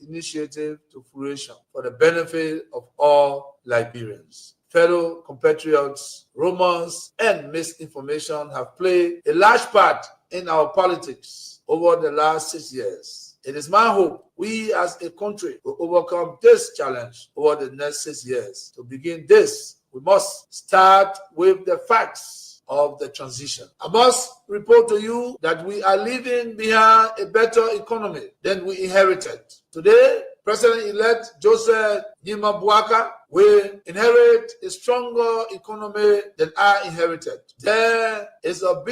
initiative to fruition for the benefit of all Liberians. Fellow compatriots, rumors and misinformation have played a large part in our politics over the last 6 years. It is my hope we as a country will overcome this challenge over the next 6 years. To begin this, we must start with the facts of the transition. I must report to you that we are leaving behind a better economy than we inherited. Today, President-elect Joseph Nima Bouaka will inherit a stronger economy than I inherited. There is a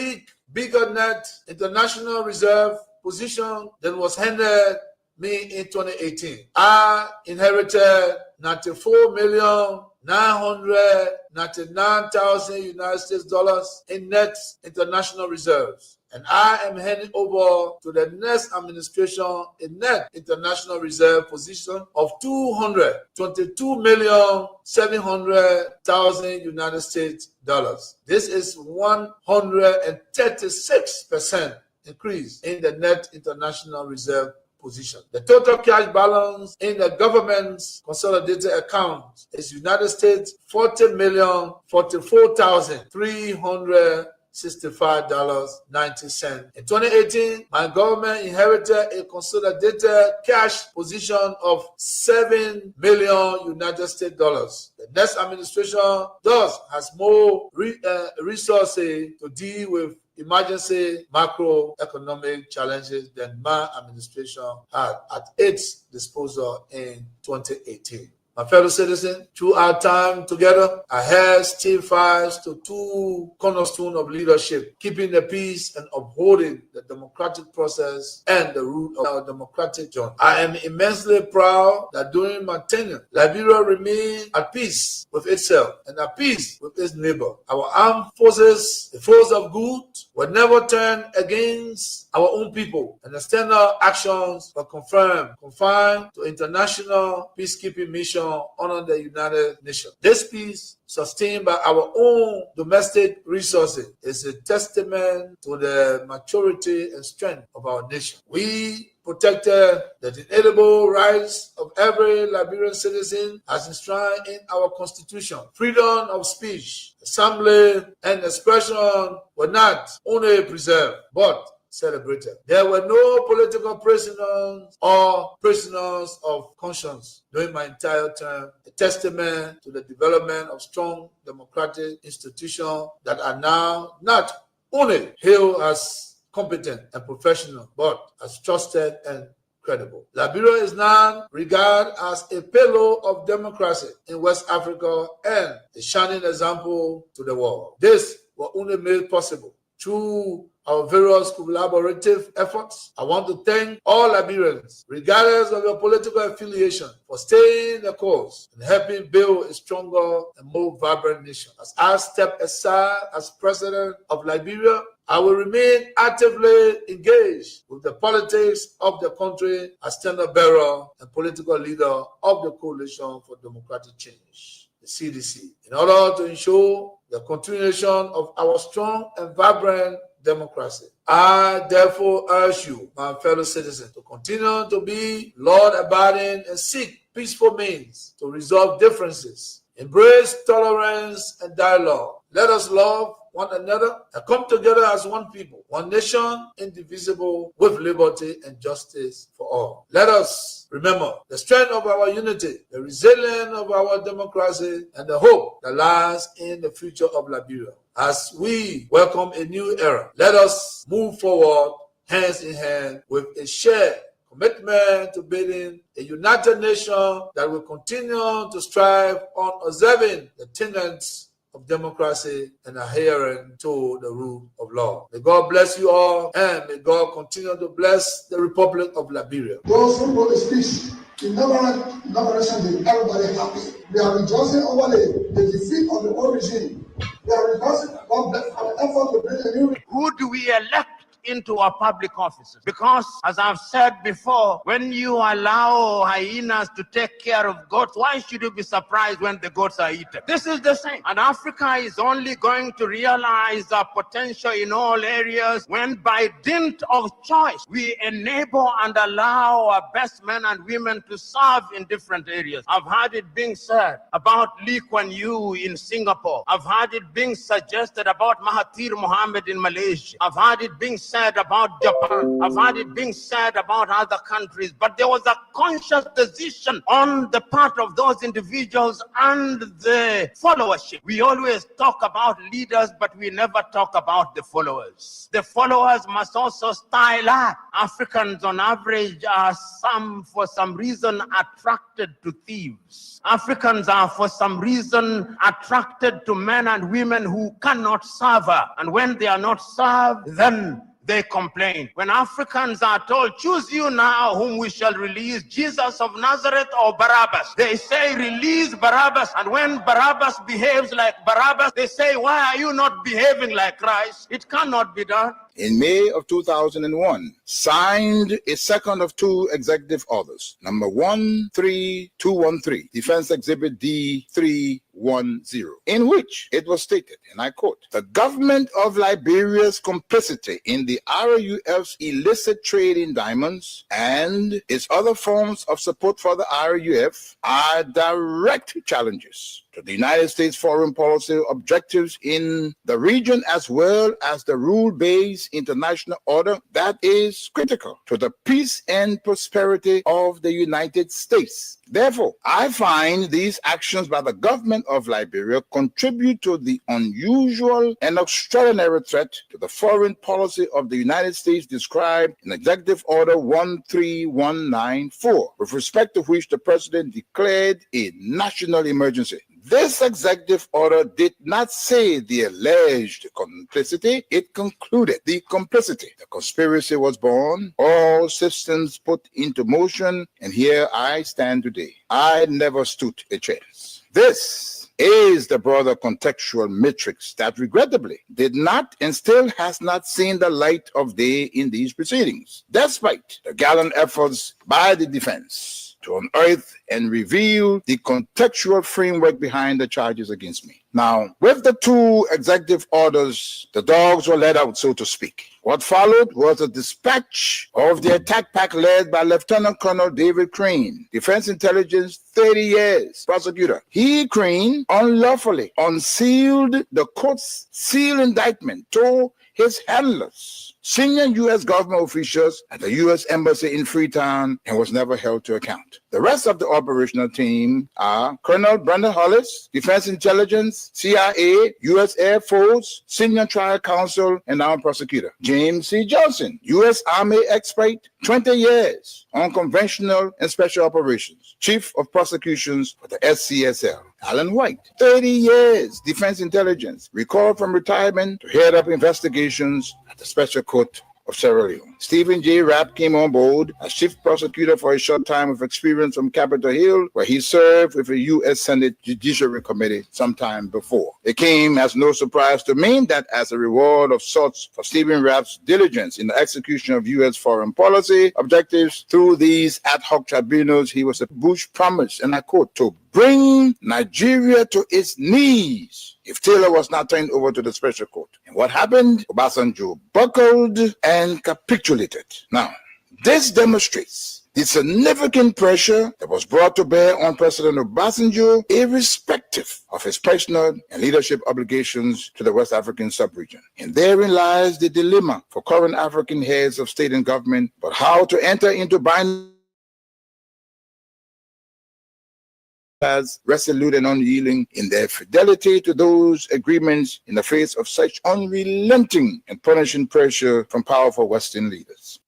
bigger net international reserve position than was handed me in 2018. I inherited 94,999,000 United States dollars in net international reserves. And I am handing over to the next administration a net international reserve position of 222,700,000 United States dollars. This is 136% increase in the net international reserve position. The total cash balance in the government's consolidated account is United States $40,044,365.90. In 2018, my government inherited a consolidated cash position of $7 million United States dollars. The next administration thus has more resources to deal with emergency macroeconomic challenges than my administration had at its disposal in 2018. My fellow citizens, through our time together, I held still fast to two cornerstones of leadership: keeping the peace and upholding the democratic process and the root of our democratic journey. I am immensely proud that during my tenure, Liberia remained at peace with itself and at peace with its neighbor. Our armed forces, the force of good, were never turned against our own people, and external actions were confined to international peacekeeping mission under the United Nations. This peace, sustained by our own domestic resources, is a testament to the maturity and strength of our nation. We protected the inalienable rights of every Liberian citizen as enshrined in our Constitution. Freedom of speech, assembly, and expression were not only preserved, but celebrated. There were no political prisoners or prisoners of conscience during my entire term, a testament to the development of strong democratic institutions that are now not only hailed as competent and professional, but as trusted and credible. Liberia is now regarded as a pillar of democracy in West Africa and a shining example to the world. This was only made possible through our various collaborative efforts. I want to thank all Liberians, regardless of your political affiliation, for staying the course and helping build a stronger and more vibrant nation. As I step aside as President of Liberia, I will remain actively engaged with the politics of the country as standard bearer and political leader of the Coalition for Democratic Change, the CDC, in order to ensure the continuation of our strong and vibrant democracy. I therefore urge you, my fellow citizens, to continue to be law-abiding and seek peaceful means to resolve differences, embrace tolerance and dialogue. Let us love one another and come together as one people, one nation, indivisible, with liberty and justice for all. Let us remember the strength of our unity, the resilience of our democracy, and the hope that lies in the future of Liberia. As we welcome a new era, let us move forward hands in hand with a shared commitment to building a united nation that will continue to strive on observing the tenets of democracy and adhering to the rule of law. May God bless you all, and may God continue to bless the Republic of Liberia. Those who know the speech, in inauguration day, everybody happy. We are rejoicing over the defeat of the old regime. We are rejoicing about our effort to bring a new. Who do we elect into our public offices. Because, as I've said before, when you allow hyenas to take care of goats, why should you be surprised when the goats are eaten? This is the same. And Africa is only going to realize our potential in all areas when, by dint of choice, we enable and allow our best men and women to serve in different areas. I've heard it being said about Lee Kuan Yew in Singapore. I've heard it being suggested about Mahathir Mohamad in Malaysia. I've heard it being said about Japan. I've heard it being said about other countries. But there was a conscious decision on the part of those individuals and the followership. We always talk about leaders, but we never talk about the followers. The followers must also style up. Africans on average are for some reason attracted to thieves. Africans are for some reason attracted to men and women who cannot serve her. And when they are not served, then they complain. When Africans are told, choose you now whom we shall release, Jesus of Nazareth or Barabbas, they say, release Barabbas. And when Barabbas behaves like Barabbas, they say, why are you not behaving like Christ? It cannot be done. In May of 2001, signed a second of two executive orders, number 13213, Defense Exhibit D310, in which it was stated, and I quote, the government of Liberia's complicity in the RUF's illicit trade in diamonds and its other forms of support for the RUF are direct challenges to the United States foreign policy objectives in the region, as well as the rule-based international order that is critical to the peace and prosperity of the United States. Therefore, I find these actions by the government of Liberia contribute to the unusual and extraordinary threat to the foreign policy of the United States described in Executive Order 13194, with respect to which the President declared a national emergency. This executive order did not say the alleged complicity, it concluded the complicity. The conspiracy was born, all systems put into motion, and here I stand today. I never stood a chance. This is the broader contextual matrix that regrettably did not and still has not seen the light of day in these proceedings, despite the gallant efforts by the defense to unearth and reveal the contextual framework behind the charges against me. Now, with the two executive orders, the dogs were let out, so to speak. What followed was a dispatch of the attack pack led by Lieutenant Colonel David Crane, Defense Intelligence, 30 years, prosecutor. He, Crane, unlawfully unsealed the court's sealed indictment to his handlers, senior U.S. government officials at the U.S. Embassy in Freetown, and was never held to account. The rest of the operational team are Colonel Brandon Hollis, Defense Intelligence, CIA, U.S. Air Force, Senior Trial Counsel, and now prosecutor. James C. Johnson, U.S. Army expert, 20 years, unconventional and special operations, Chief of Prosecutions for the SCSL. Alan White, 30 years, Defense Intelligence, recalled from retirement to head up investigations at the Special Court of Sierra Leone. Stephen J. Rapp came on board as chief prosecutor for a short time with experience from Capitol Hill, where he served with the U.S. Senate Judiciary Committee sometime before. It came as no surprise to me that as a reward of sorts for Stephen Rapp's diligence in the execution of U.S. foreign policy objectives through these ad hoc tribunals, he was a Bush promise, and I quote, to bring Nigeria to its knees if Taylor was not turned over to the special court. And what happened? Obasanjo buckled and capitulated. Now, this demonstrates the significant pressure that was brought to bear on President Obasanjo, irrespective of his personal and leadership obligations to the West African sub-region. And therein lies the dilemma for current African heads of state and government, but how to enter into binding as resolute and unyielding in their fidelity to those agreements in the face of such unrelenting and punishing pressure from powerful Western leaders.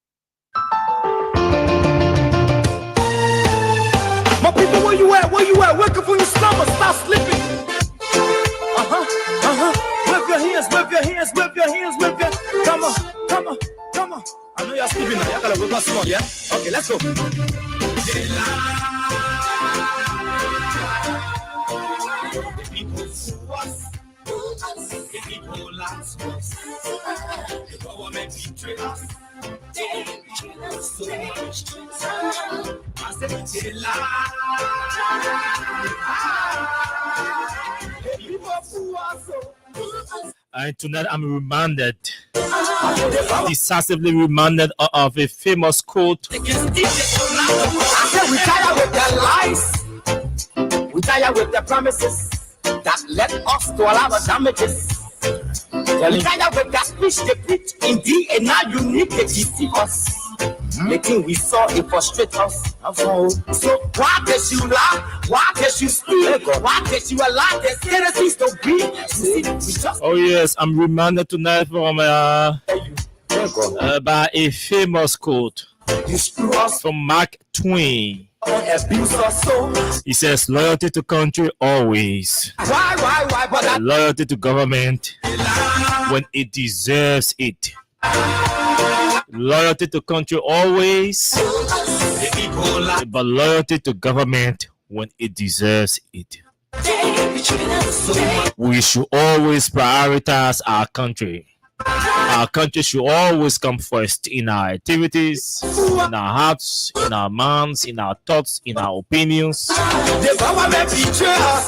My people, where you at? Where you at? Working for your slumber, stop slipping. Whip your hands, whip your hands, whip your hands, whip your. Come on, come on, come on. I know y'all sleeping now. Y'all gotta whip us small, yeah? Okay, let's go. The people sue us, the people ask us. The government betray us. They betray us so much. I said they lie. People fool us so. And tonight I'm reminded, decisively reminded of a famous quote. I said we tired with their lies. We tired with their promises that led us to a lot of damages. We tired with that speech they preach indeed, and now you need to deceive us. Making we saw it frustrate us. So why did you lie? Why did you speak? Why did you allow the citizens to be? Oh yes, I'm reminded tonight from by a famous quote from Mark Twain. He says, loyalty to country always. Why? But loyalty to government when it deserves it. Loyalty to country always, but loyalty to government when it deserves it. We should always prioritize our country. Our country should always come first in our activities, in our hearts, in our minds, in our thoughts, in our opinions. the government betray us.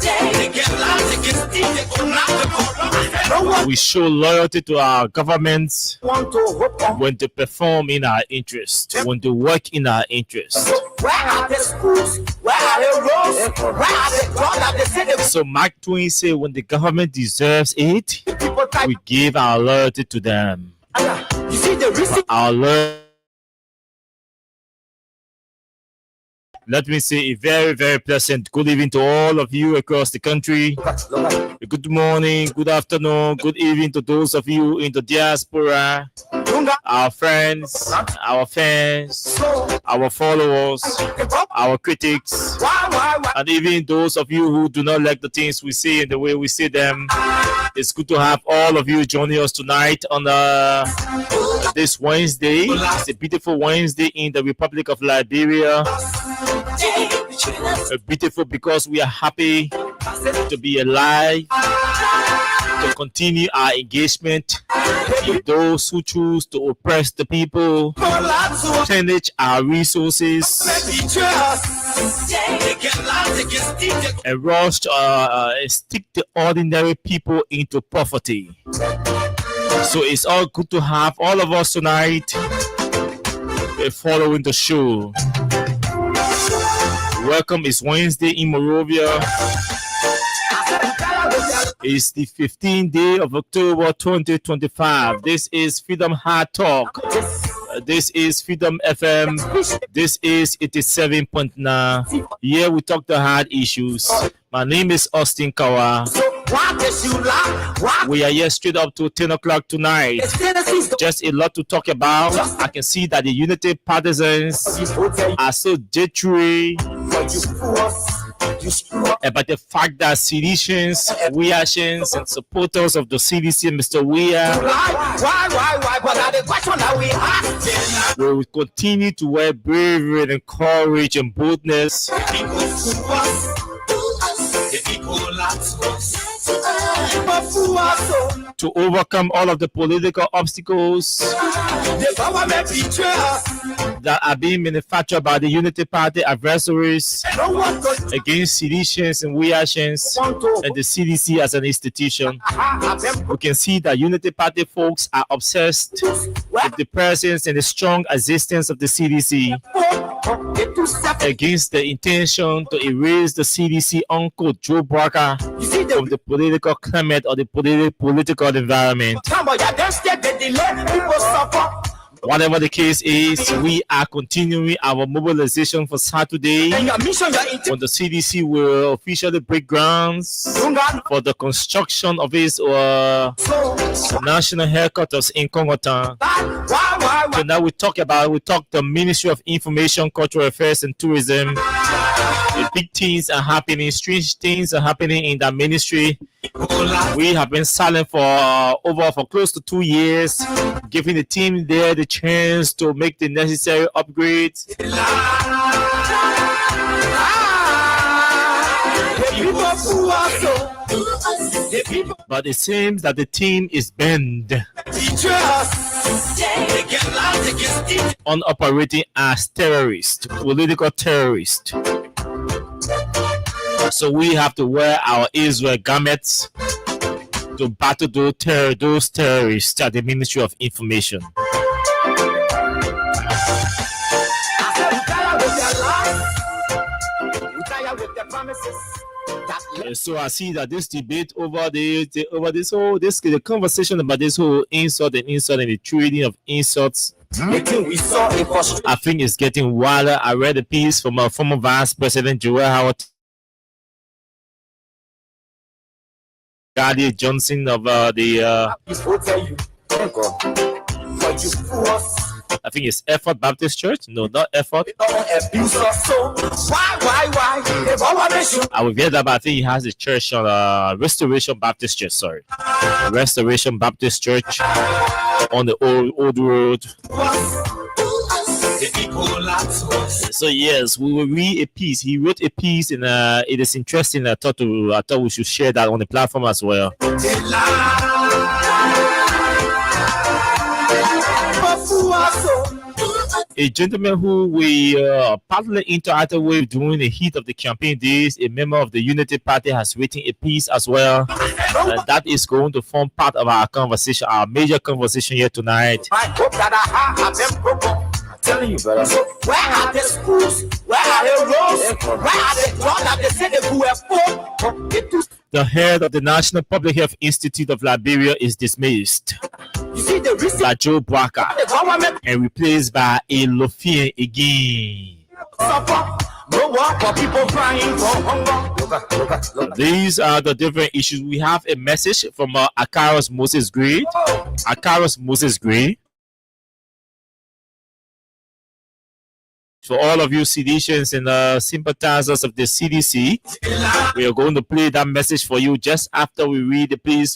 They get lies, they get steal, they go knock the We show loyalty to our governments want to hope on. when they perform in our interest, when they work in our interest. Where are the schools? Where are the roads? Where are the drugs that they say the So Mark Twain said, when the government deserves it, people type? we give our loyalty to them. You see the receipt? Our loyalty. Let me say a very, very pleasant good evening to all of you across the country. Good morning, good afternoon, good evening to those of you in the diaspora, our friends, our fans, our followers, our critics, and even those of you who do not like the things we say and the way we say them. It's good to have all of you joining us tonight on this Wednesday. It's a beautiful Wednesday in the Republic of Liberia. Beautiful because we are happy to be alive, to continue our engagement with those who choose to oppress the people, manage our resources, and rush to stick the ordinary people into poverty. So it's all good to have all of us tonight following the show. Welcome. It's Wednesday in Monrovia. It's the 15th day of October 2025. This is Freedom Hard Talk. This is Freedom FM. This is 87.9. Here we talk the hard issues. My name is Austin Kawa. We are here straight up to 10 o'clock tonight. Just a lot to talk about. I can see that the Unity partisans are so jittery about the fact that Ceditians, Weashans, and supporters of the CDC, Mr. Weah, will continue to wear bravery and courage and boldness to overcome all of the political obstacles that are being manufactured by the Unity Party adversaries against Ceditians and Weashans and the CDC as an institution. We can see that Unity Party folks are obsessed with the presence and the strong existence of the CDC against the intention to erase the CDC Uncle Joe Barker from the political climate or the political environment. Whatever the case is, we are continuing our mobilization for Saturday when the CDC will officially break grounds for the construction of its national headquarters in Congotan. So now we talk the Ministry of Information, Cultural Affairs and Tourism. The big things are happening, strange things are happening in that ministry. We have been silent for close to 2 years, giving the team there the chance to make the necessary upgrades. But it seems that the team is bent on operating as terrorists, political terrorists. So we have to wear our Israel garments to battle those terrorists at the Ministry of Information. So I see that this debate over the conversation about this whole insult and the trading of insults, I think it's getting wilder. I read a piece from former Vice President Joel Howard Guardian Johnson of I think it's Effort Baptist Church. No, not Effort. I will get that, but I think he has a church on Restoration Baptist Church. Sorry, Restoration Baptist Church on the old road. So yes, we will read a piece. He wrote a piece, and it is interesting. I thought we should share that on the platform as well. A gentleman who we partly interacted with during the heat of the campaign days, a member of the Unity Party, has written a piece as well. That is going to form part of our conversation, our major conversation here tonight. Telling you, brother. So where are the schools? Where are the roads? Where are the drugs that they say they were for? The head of the National Public Health Institute of Liberia is dismissed by Joe Barker and replaced by a Lofien again. These are the different issues. We have a message from Akaros Moses Gray. Akaros Moses Gray. For all of you seditionists and sympathizers of the CDC, we are going to play that message for you just after we read the piece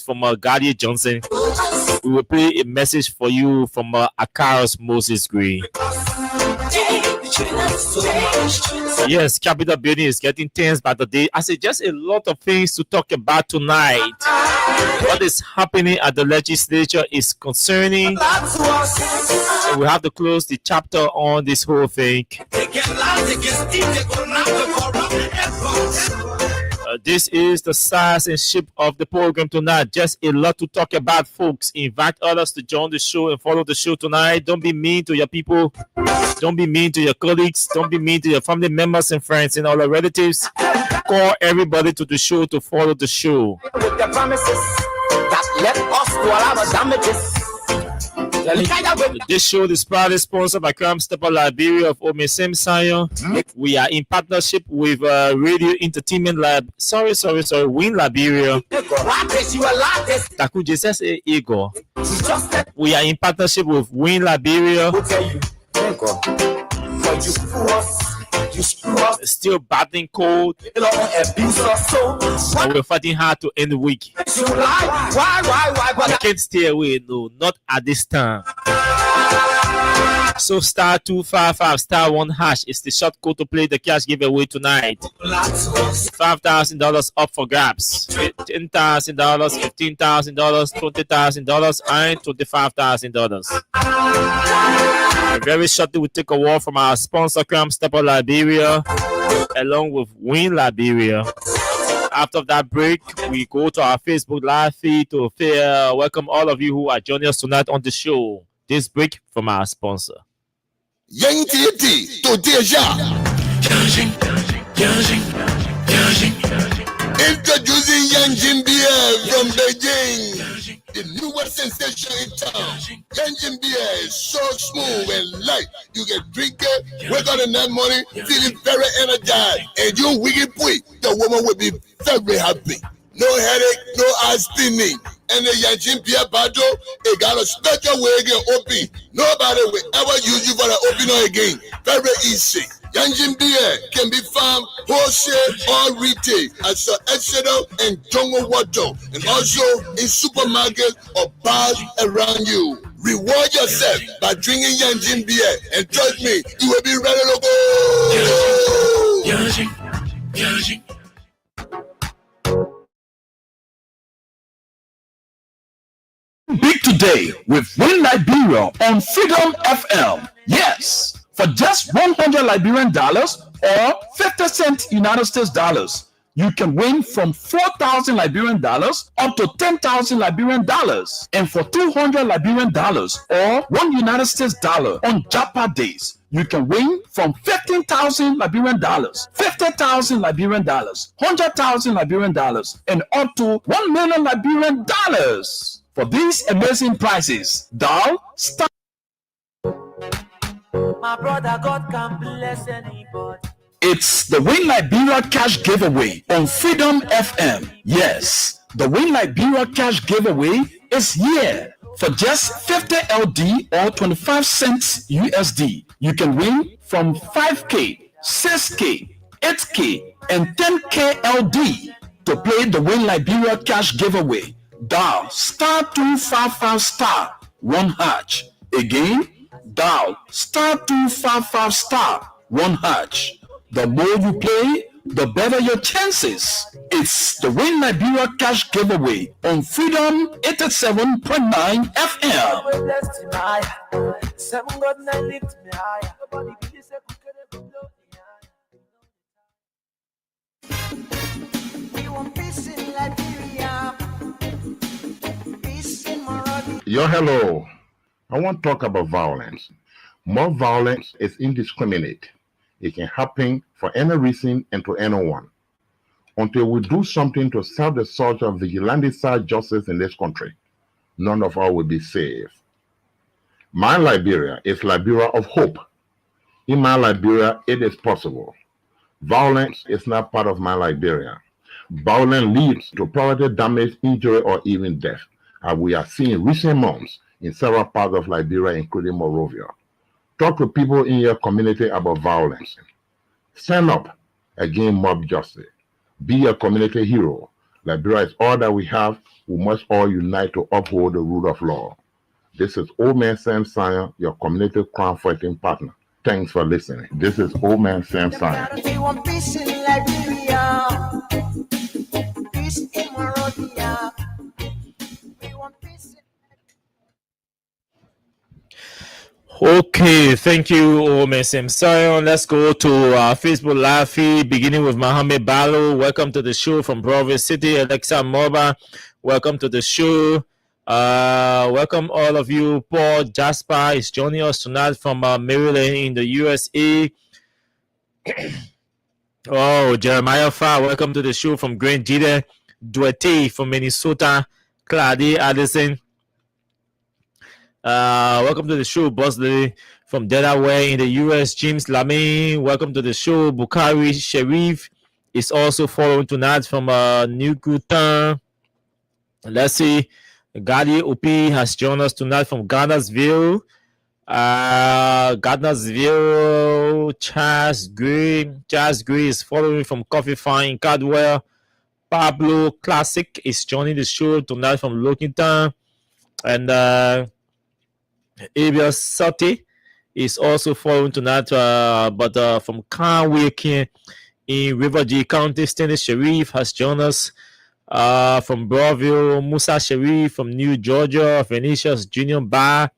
from Guardian Johnson. We will play a message for you from Akaros Moses Gray. Yes, Capitol building is getting tense by the day. I say just a lot of things to talk about tonight. What is happening at the legislature is concerning. So we have to close the chapter on this whole thing. This is the size and shape of the program tonight. Just a lot to talk about, folks. Invite others to join the show and follow the show tonight. Don't be mean to your people. Don't be mean to your colleagues. Don't be mean to your family members and friends and all your relatives. Call everybody to the show to follow the show. With the promises that let us do all our damages. This show is proudly sponsored by Cram Stepper Liberia of Omesem Sayon. We are in partnership with Radio Entertainment Lab. Sorry, Win Liberia. Takuje says Ego. We are in partnership with Win Liberia. Still battling cold. And we're fighting hard to end the week. I can't stay away, no, not at this time. So *255*1# is the short code to play the cash giveaway tonight. $5,000 up for grabs. $10,000, $15,000, $20,000, and $25,000. Very shortly, we take a walk from our sponsor, Cram Stepper Liberia, along with Win Liberia. After that break, we go to our Facebook live feed to welcome all of you who are joining us tonight on the show. This break from our sponsor. Introducing Yanjin Beer from Beijing, the newest sensation in town. Yanjin Beer is so smooth and light. You can drink it, wake up in that morning, feeling very energized. And you wicked boy, the woman will be very happy. No headache, no eye spinning. And the Yanjin Beer bottle, it got a special way again open. Nobody will ever use you for the opener again. Very easy. Yanjin Beer can be found wholesale or retail at Sir Exeter and Jongo Water, and also in supermarkets or bars around you. Reward yourself by drinking Yanjin Beer, and trust me, you will be ready to go. Yanjin. today with Win Liberia on Freedom FM. Yes, for just $100 Liberian dollars or 50 cent United States dollars, you can win from 4,000 Liberian dollars up to 10,000 Liberian dollars. And for $200 Liberian dollars or $1 United States dollar on Japa days, you can win from 15,000 Liberian dollars, 50,000 Liberian dollars, 100,000 Liberian dollars, and up to 1 million Liberian dollars. For these amazing prizes, dial star. My brother, God can bless anybody. It's the Win Liberia Cash Giveaway on Freedom FM. Yes, the Win Liberia Cash Giveaway is here. For just 50 LD or 25 cents USD, you can win from 5K, 6K, 8K, and 10K LD. To play the Win Liberia Cash Giveaway, dial *255*1#. Again, dial *255*1#. The more you play, the better your chances. It's the Win Liberia Cash Giveaway on Freedom 87.9 FM. Yo, hello. I want to talk about violence. More violence is indiscriminate. It can happen for any reason and to anyone. Until we do something to stop the surge of vigilante-style justice in this country, none of us will be safe. My Liberia is Liberia of hope. In my Liberia, it is possible. Violence is not part of my Liberia. Violence leads to property damage, injury, or even death, as we are seeing in recent months in several parts of Liberia, including Monrovia. Talk to people in your community about violence. Stand up against mob justice. Be a community hero. Liberia is all that we have. We must all unite to uphold the rule of law. This is Old Man Sam Sion, your community crime fighting partner. Thanks for listening. This is Old Man Sam Sion. Okay, thank you, Omen Sion. Let's go to Facebook Live feed, beginning with Mohammed Balo. Welcome to the show from Providence City. Alexa Moba, welcome to the show. Welcome all of you. Paul Jasper is joining us tonight from Maryland in the USA. Oh, Jeremiah Farr, welcome to the show from Grand Jide. Duete from Minnesota. Claudia Addison. Welcome to the show, Bosley from Delaware in the US. James Lamy, welcome to the show. Bukari Sharif is also following tonight from New Gutan. Let's see. Gadi Opi has joined us tonight from Gardnersville. Charles Gray is following from Coffee Farm in Caldwell. Pablo Classic is joining the show tonight from Lockington. And Abel Sati is also following tonight, but from Conway in River G County. Stanley Sharif has joined us from Broadville. Musa Sharif from New Georgia. Venetia's Junior Bar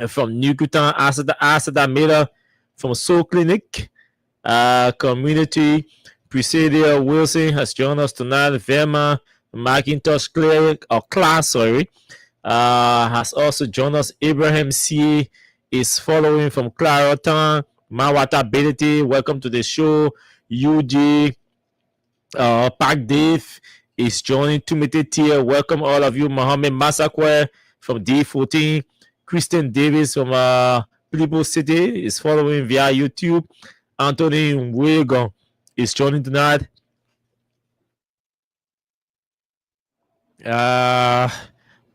from New Gutan. Asada Miller from Soul Clinic Community. Priscilla Wilson has joined us tonight. Verma McIntosh class, has also joined us. Abraham C is following from Clareton. Mawata Ability, welcome to the show. UG Park Dave is joining. Timothy Tier, welcome all of you. Mohammed Masakwe from D14. Kristen Davis from Pilipo City is following via YouTube. Anthony Wigan is joining tonight.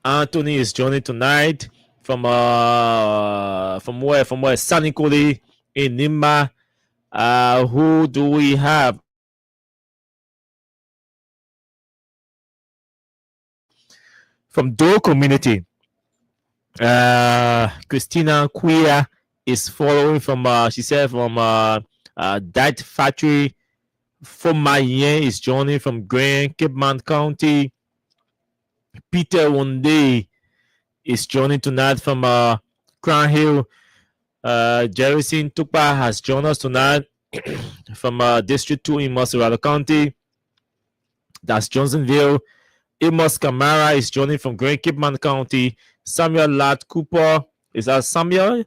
Anthony is joining tonight from where? Sunny Koli in Nimba. Who do we have? From Doe Community. Christina Quia is following from she said from that factory. Fomayen is joining from Grand Cape Mount County. Peter Wonde is joining tonight from Crown Hill. Jerison Tukpa has joined us tonight from District 2 in Moserado County. That's Johnsonville. Amos Kamara is joining from Grand Cape County. Samuel Lat Cooper. Is that Samuel?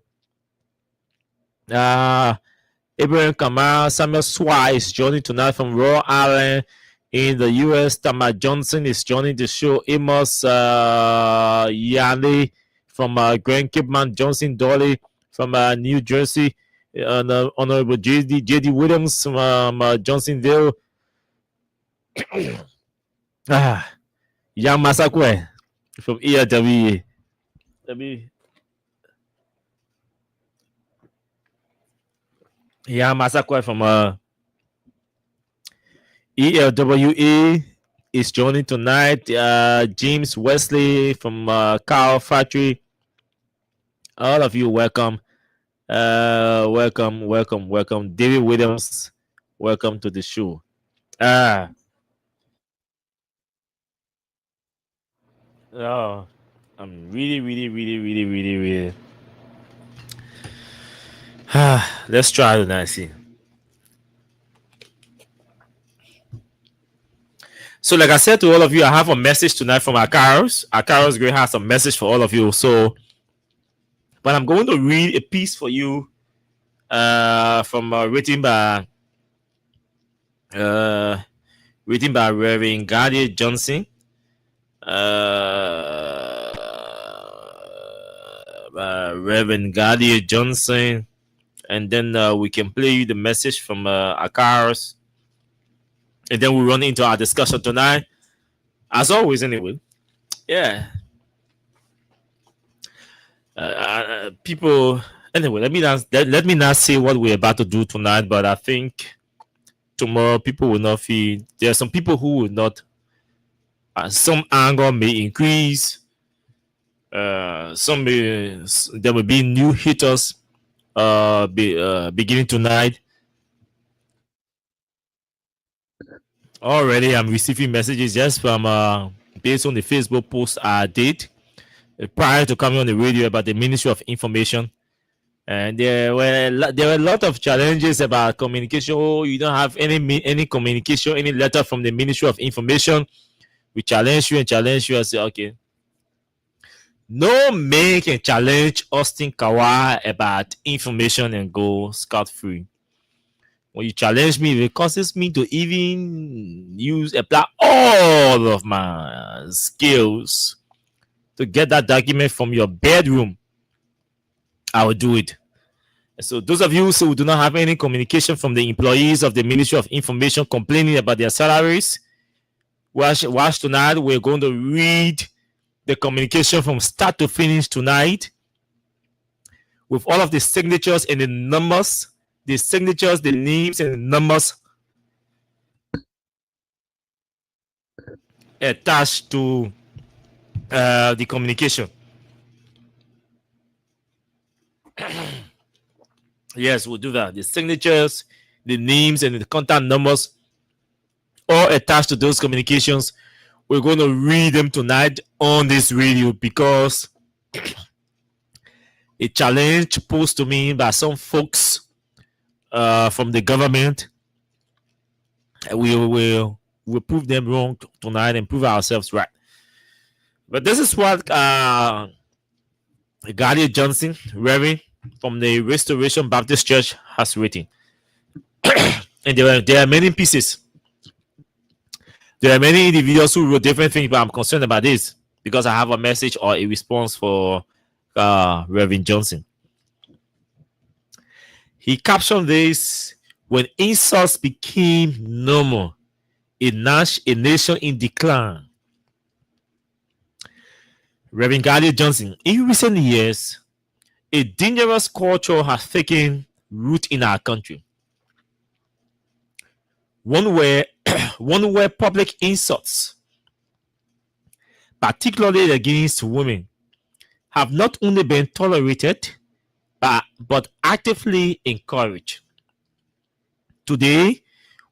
Abraham Kamara. Samuel Swa is joining tonight from Rhode Island in the U.S. Tamar Johnson is joining the show. Amos Yale from Grand Cape Johnson Dolly from New Jersey. Honorable J.D. Williams from Johnsonville. Young Masakwe from ERWA. Young Masakwe from ELWA is joining tonight. James Wesley from Cow Factory. All of you, welcome. Welcome. David Williams, welcome to the show. Oh, I'm really. Let's try tonight. See. So, like I said to all of you, I have a message tonight from Akaros. Akaros Gray has a message for all of you. So, but I'm going to read a piece for you from written by Reverend Gardner Johnson. Reverend Gardner Johnson, and then we can play you the message from Akaros, and then we'll run into our discussion tonight, as always. Anyway, yeah. People. Anyway, let me not say what we're about to do tonight, but I think tomorrow people will not feel. There are some people who will not. Some anger may increase. There will be new haters beginning tonight. Already, I'm receiving messages just from based on the Facebook post I did prior to coming on the radio about the Ministry of Information, and there were a lot of challenges about communication. Oh, you don't have any communication, any letter from the Ministry of Information. We challenge you. I say, okay. No man can challenge Austin Kawhi about information and go scot-free. When you challenge me, it causes me to even apply all of my skills to get that document from your bedroom. I will do it. So those of you who do not have any communication from the employees of the Ministry of Information complaining about their salaries, watch tonight. We're going to read the communication from start to finish tonight with all of the signatures and the numbers, the signatures, the names, and the numbers attached to the communication. Yes, we'll do that. The signatures, the names, and the contact numbers all attached to those communications. We're going to read them tonight on this radio because a challenge posed to me by some folks from the government. We will prove them wrong tonight and prove ourselves right. But this is what Gardner Johnson, Reverend from the Restoration Baptist Church, has written. And there are many pieces. There are many individuals who wrote different things, but I'm concerned about this because I have a message or a response for Reverend Johnson. He captioned this: when insults became normal, a nation in decline. Reverend Gardner Johnson, in recent years, a dangerous culture has taken root in our country. One where public insults, particularly against women, have not only been tolerated, but actively encouraged. Today,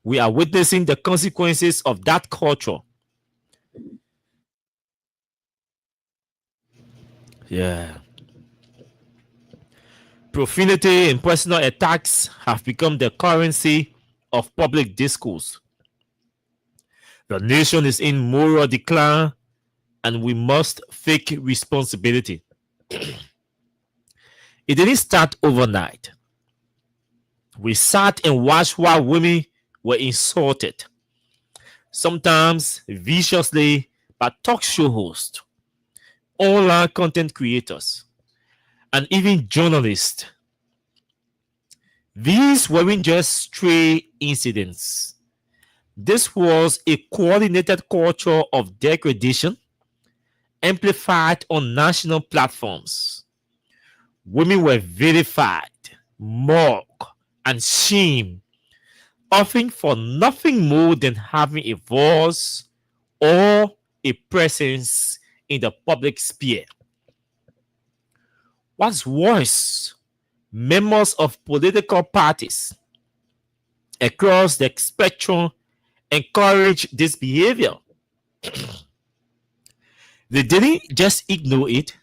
we are witnessing the consequences of that culture. Yeah. Profanity and personal attacks have become the currency of public discourse. The nation is in moral decline, and we must take responsibility. It didn't start overnight. We sat and watched while women were insulted, sometimes viciously, by talk show hosts, online content creators, and even journalists. These weren't just stray incidents. This was a coordinated culture of degradation amplified on national platforms. Women were vilified, mocked, and shamed, often for nothing more than having a voice or a presence in the public sphere. What's worse, members of political parties across the spectrum encourage this behavior. They didn't just ignore it,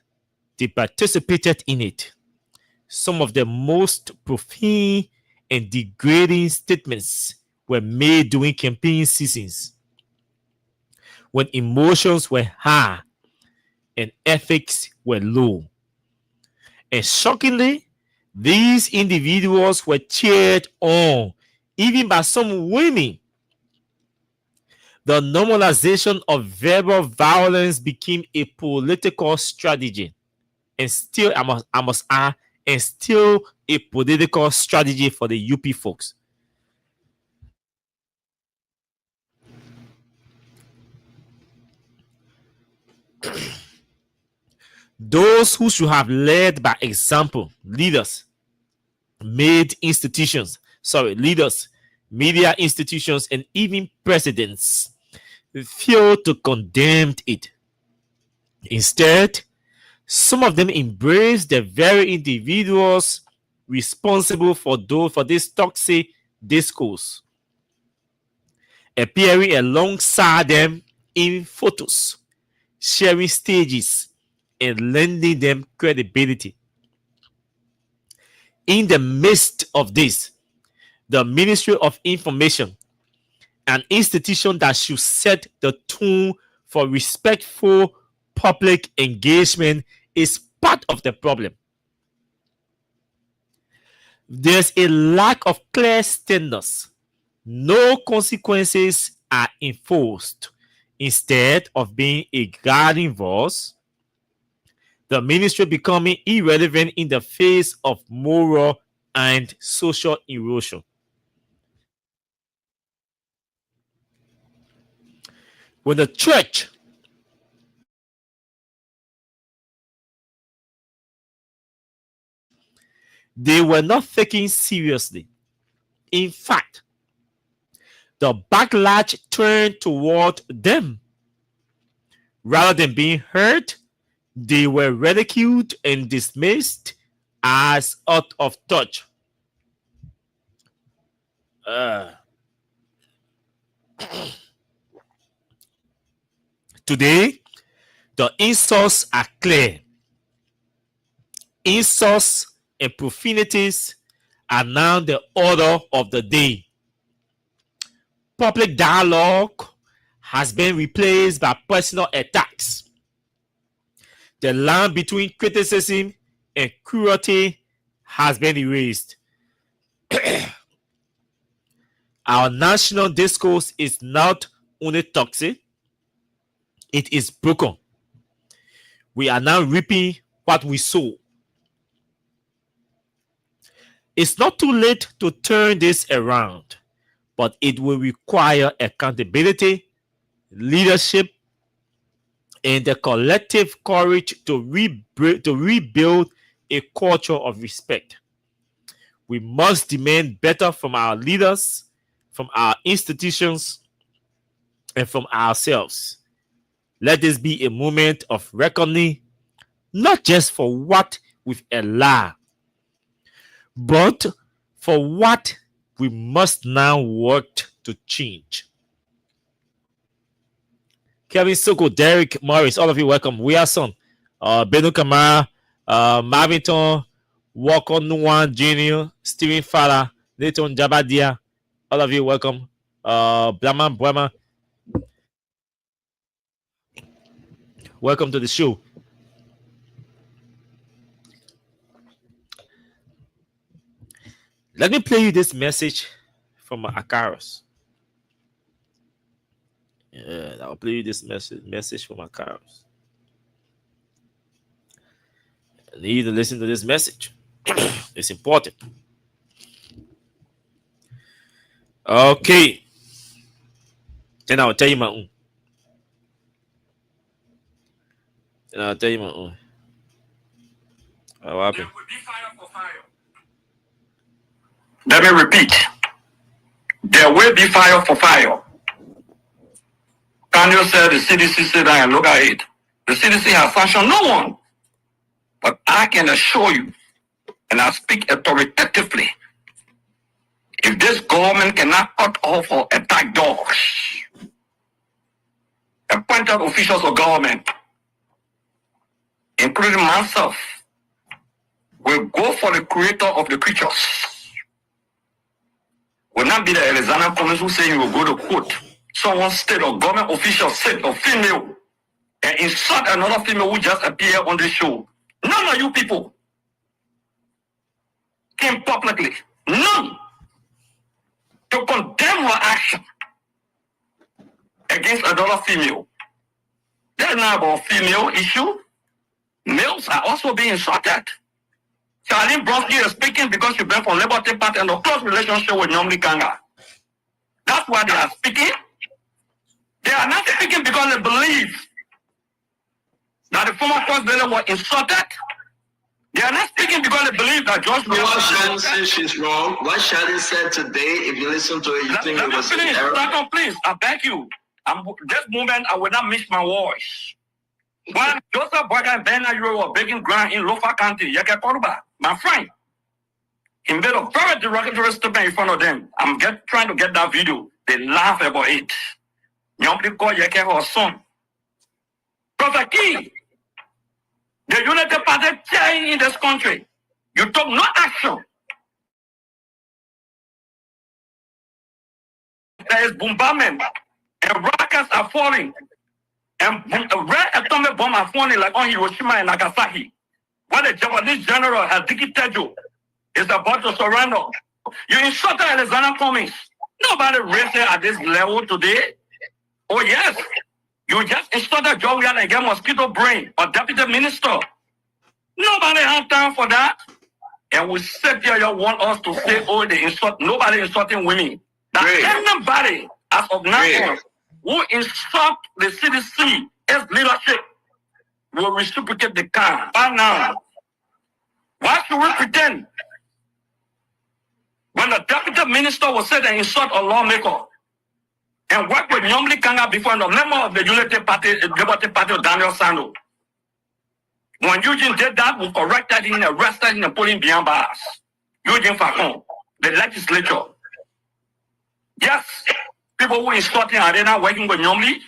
they participated in it. Some of the most profane and degrading statements were made during campaign seasons when emotions were high and ethics were low. And shockingly, these individuals were cheered on, even by some women. The normalization of verbal violence became a political strategy, and still, I must add, and still a political strategy for the UP folks. Those who should have led by example, leaders, media institutions, and even presidents, failed to condemn it. Instead, some of them embraced the very individuals responsible for this toxic discourse, appearing alongside them in photos, sharing stages, and lending them credibility. In the midst of this, the Ministry of Information, an institution that should set the tone for respectful public engagement, is part of the problem. There's a lack of clear standards. No consequences are enforced. Instead of being a guiding voice, the ministry becoming irrelevant in the face of moral and social erosion. When the church they were not taken seriously. In fact, the backlash turned toward them. Rather than being heard, they were ridiculed and dismissed as out of touch. Today, the insults are clear. Insults and profanities are now the order of the day. Public dialogue has been replaced by personal attacks. The line between criticism and cruelty has been erased. Our national discourse is not only toxic, it is broken. We are now reaping what we sow. It's not too late to turn this around, but it will require accountability, leadership, and the collective courage to rebuild a culture of respect. We must demand better from our leaders, from our institutions, and from ourselves. Let this be a moment of reckoning, not just for what we've allowed, but for what we must now work to change. Kevin Soko, Derek Morris, all of you welcome. We are son. Beno Kamara, Marvington, Walker Nuwan Jr., Stephen Fala, Nathan Jabadia. All of you, welcome. Blaman Brahma, welcome to the show. Let me play you this message from Akaros. Yeah, I'll play you this message from Akaros. I need you to listen to this message. It's important. Okay. Then I'll tell you my own. What happened? Let me repeat. There will be fire for fire. Daniel said the CDC said and look at it. The CDC has sanctioned no one. But I can assure you, and I speak authoritatively, if this government cannot cut off or attack dogs, appointed officials of government, including myself, will go for the creator of the creatures. Will not be the Alexander Cummings who say you will go to court. Someone state or government official, state or female, and insult another female who just appeared on the show. None of you people came publicly, none, to condemn her action against another female. That's not about female issue. Males are also being insulted. Charlene Brodsky is speaking because she went from Liberty Party and a close relationship with Nyomli Kanga. That's why they are speaking. They are not speaking because they believe that the former first lady was insulted. They are not speaking because they believe that George What Charlene says she's wrong. What Charlene said today, if you listen to it, you think it was an error. Second, please, I beg you. This moment, I will not miss my voice. When Joseph Boyka and Ben Ayuro were breaking ground in Lofa County, Yeke Koruba, my friend, he made a very derogatory statement in front of them. I'm trying to get that video. They laugh about it. Nyomli called Yeke her son. Prophet Key, the United Party chain in this country, you took no action. There is bombardment, and rockets are falling, and red atomic bomb are falling like on Hiroshima and Nagasaki. What the Japanese general Hideki Tejo is about to surrender. You insulted Alexander Cummings. Nobody raised it at this level today. Oh yes, you just insulted Joe Ryan and get mosquito brain or deputy minister. Nobody has time for that. And we sit here, you want us to say, oh, they insult. Nobody insulting women. That anybody, as of now, who insult the CDC as leadership will reciprocate the car. By now, why should we pretend? When the deputy minister was said to insult a lawmaker and work with Nyomli Kanga before the member of the Unity Party, Liberty Party, Daniel Sando. When Eugene did that, we corrected him, arrested him, and put him behind bars. Eugene Facon, the legislature. Yes, people who insulting, are they not working with Nyomli?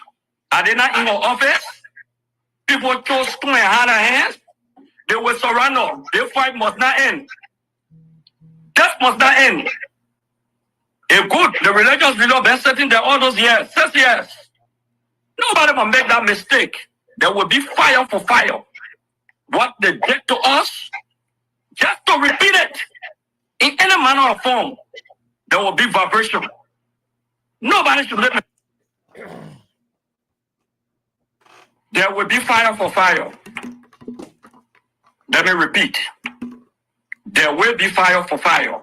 Are they not in our office? People chose to and had their hands. They will surrender. Their fight must not end. That must not end. If good, the religious leader been sitting there all those years, says yes. Nobody will make that mistake. There will be fire for fire. What they did to us, just to repeat it in any manner or form, there will be vibration. Nobody should let me. There will be fire for fire. Let me repeat. There will be fire for fire.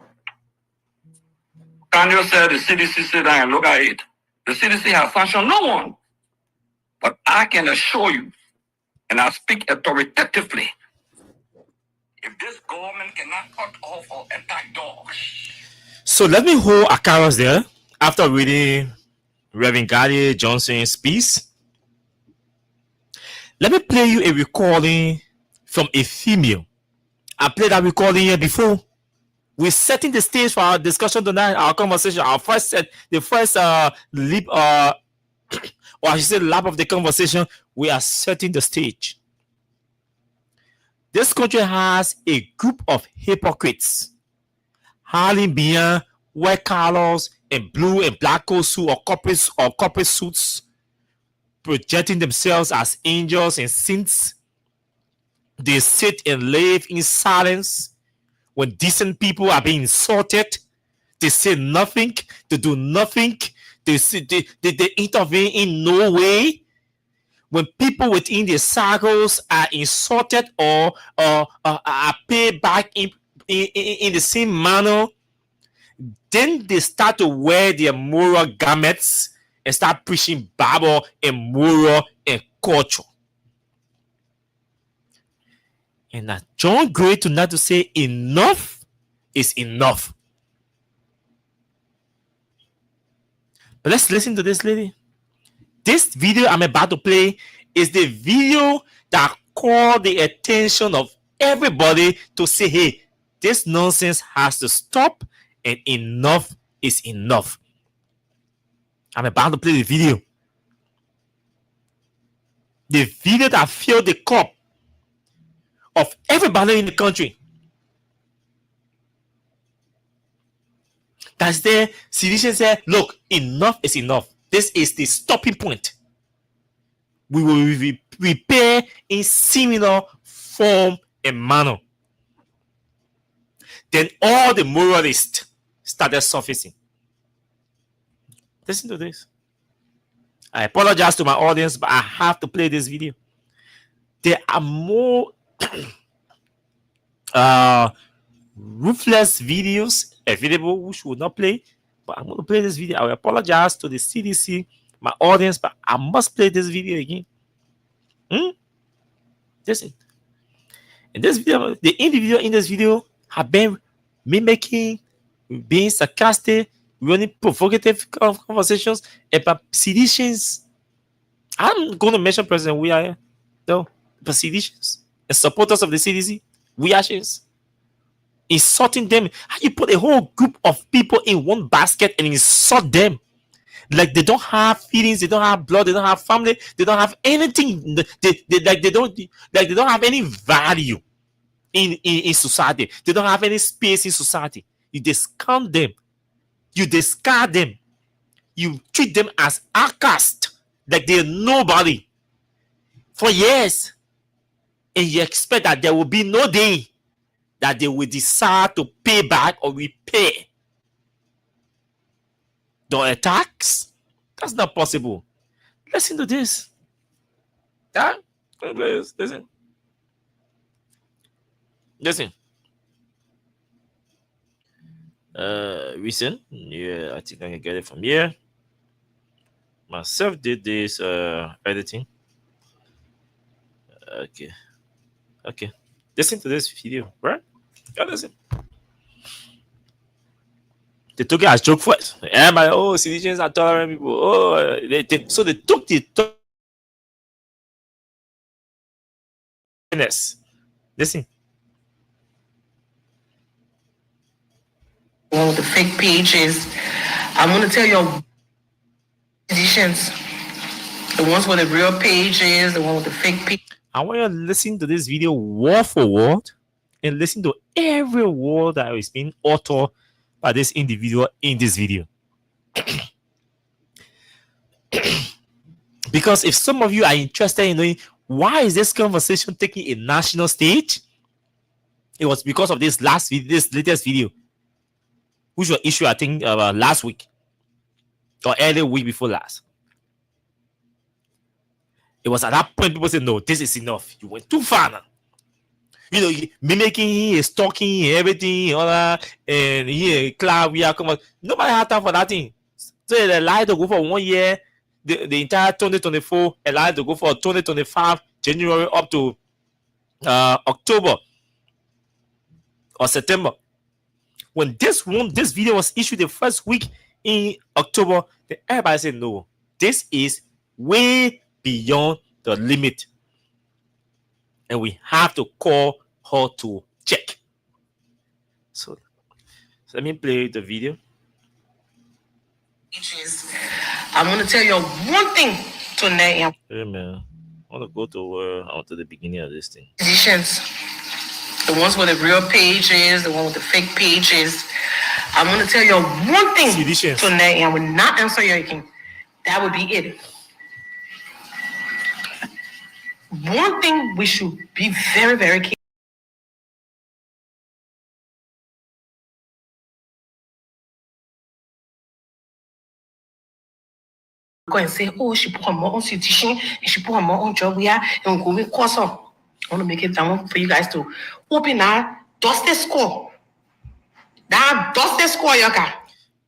Daniel said the CDC said and look at it. The CDC has sanctioned no one. But I can assure you, and I speak authoritatively, if this government cannot cut off or attack dogs. So let me hold Akaros there after reading Reverend Gary Johnson's piece. Let me play you a recording from a female. I played that recording here before. We're setting the stage for our discussion tonight, our conversation, our first set, the first leap, or I should say lap of the conversation. We are setting the stage. This country has a group of hypocrites hiding behind white collars and blue and black coat suit or corporate suits, projecting themselves as angels and saints. They sit and live in silence when decent people are being insulted. They say nothing, they do nothing, they intervene in no way. When people within their circles are insulted or are paid back in the same manner, then they start to wear their moral garments and start preaching Bible and moral and culture. And now John Gray tonight to say enough is enough. But let's listen to this lady. This video I'm about to play is the video that called the attention of everybody to say, hey, this nonsense has to stop and enough is enough. I'm about to play the video. The video that filled the cup of everybody in the country. That's there. Sedition said, look, enough is enough. This is the stopping point. We will repair in similar form and manner. Then all the moralists started surfacing. Listen to this. I apologize to my audience, but I have to play this video. There are more ruthless videos available which will not play, but I'm going to play this video. I will apologize to the CDC, my audience, but I must play this video again. Listen. In this video, the individual in this video have been mimicking, being sarcastic, running provocative conversations about seditions. I'm going to mention President Weah, though, but seditions and supporters of the CDC, Weahs, insulting them. How you put a whole group of people in one basket and insult them? Like they don't have feelings, they don't have blood, they don't have family, they don't have anything. They don't have any value in society. They don't have any space in society. You discount them, you discard them, you treat them as outcast, like they're nobody for years, and you expect that there will be no day that they will decide to pay back or repay the attacks. That's not possible. Listen to this. Yeah? Listen. Listen. Recent. Yeah, I think I can get it from here. Myself did this editing. Okay. Listen to this video, right? Yeah, listen. They took it as joke first. And my citizens are tolerant people. So they took the listen. One with the fake pages. I'm gonna tell you, musicians, the ones with the real pages, the one with the fake page. I want you to listen to this video word for word and listen to every word that is being uttered by this individual in this video. Because if some of you are interested in knowing why is this conversation taking a national stage, it was because of this latest video, which was issued, I think, last week or early week before last. It was at that point people said, no, this is enough. You went too far now. You know, mimicking, stalking, everything, all that, and we are coming. Nobody had time for that thing. So they allowed to go for 1 year, the entire 2024, allowed to go for 2025, January up to October or September. When this video was issued the first week in October, then everybody said, no, this is way beyond the limit. And we have to call her to check. So let me play the video. I'm going to tell you one thing tonight. Hey man, I want to go to the beginning of this thing. Musicians, The ones with the real pages, the one with the fake pages. I'm going to tell you one thing tonight, and I will not answer your question. That would be it. One thing we should be very, very careful. Go and say, oh, she put her more on situation, and she put her more on job here, and go with course up. I want to make it down for you guys to open that, dust the score. That dust the score, Yoka.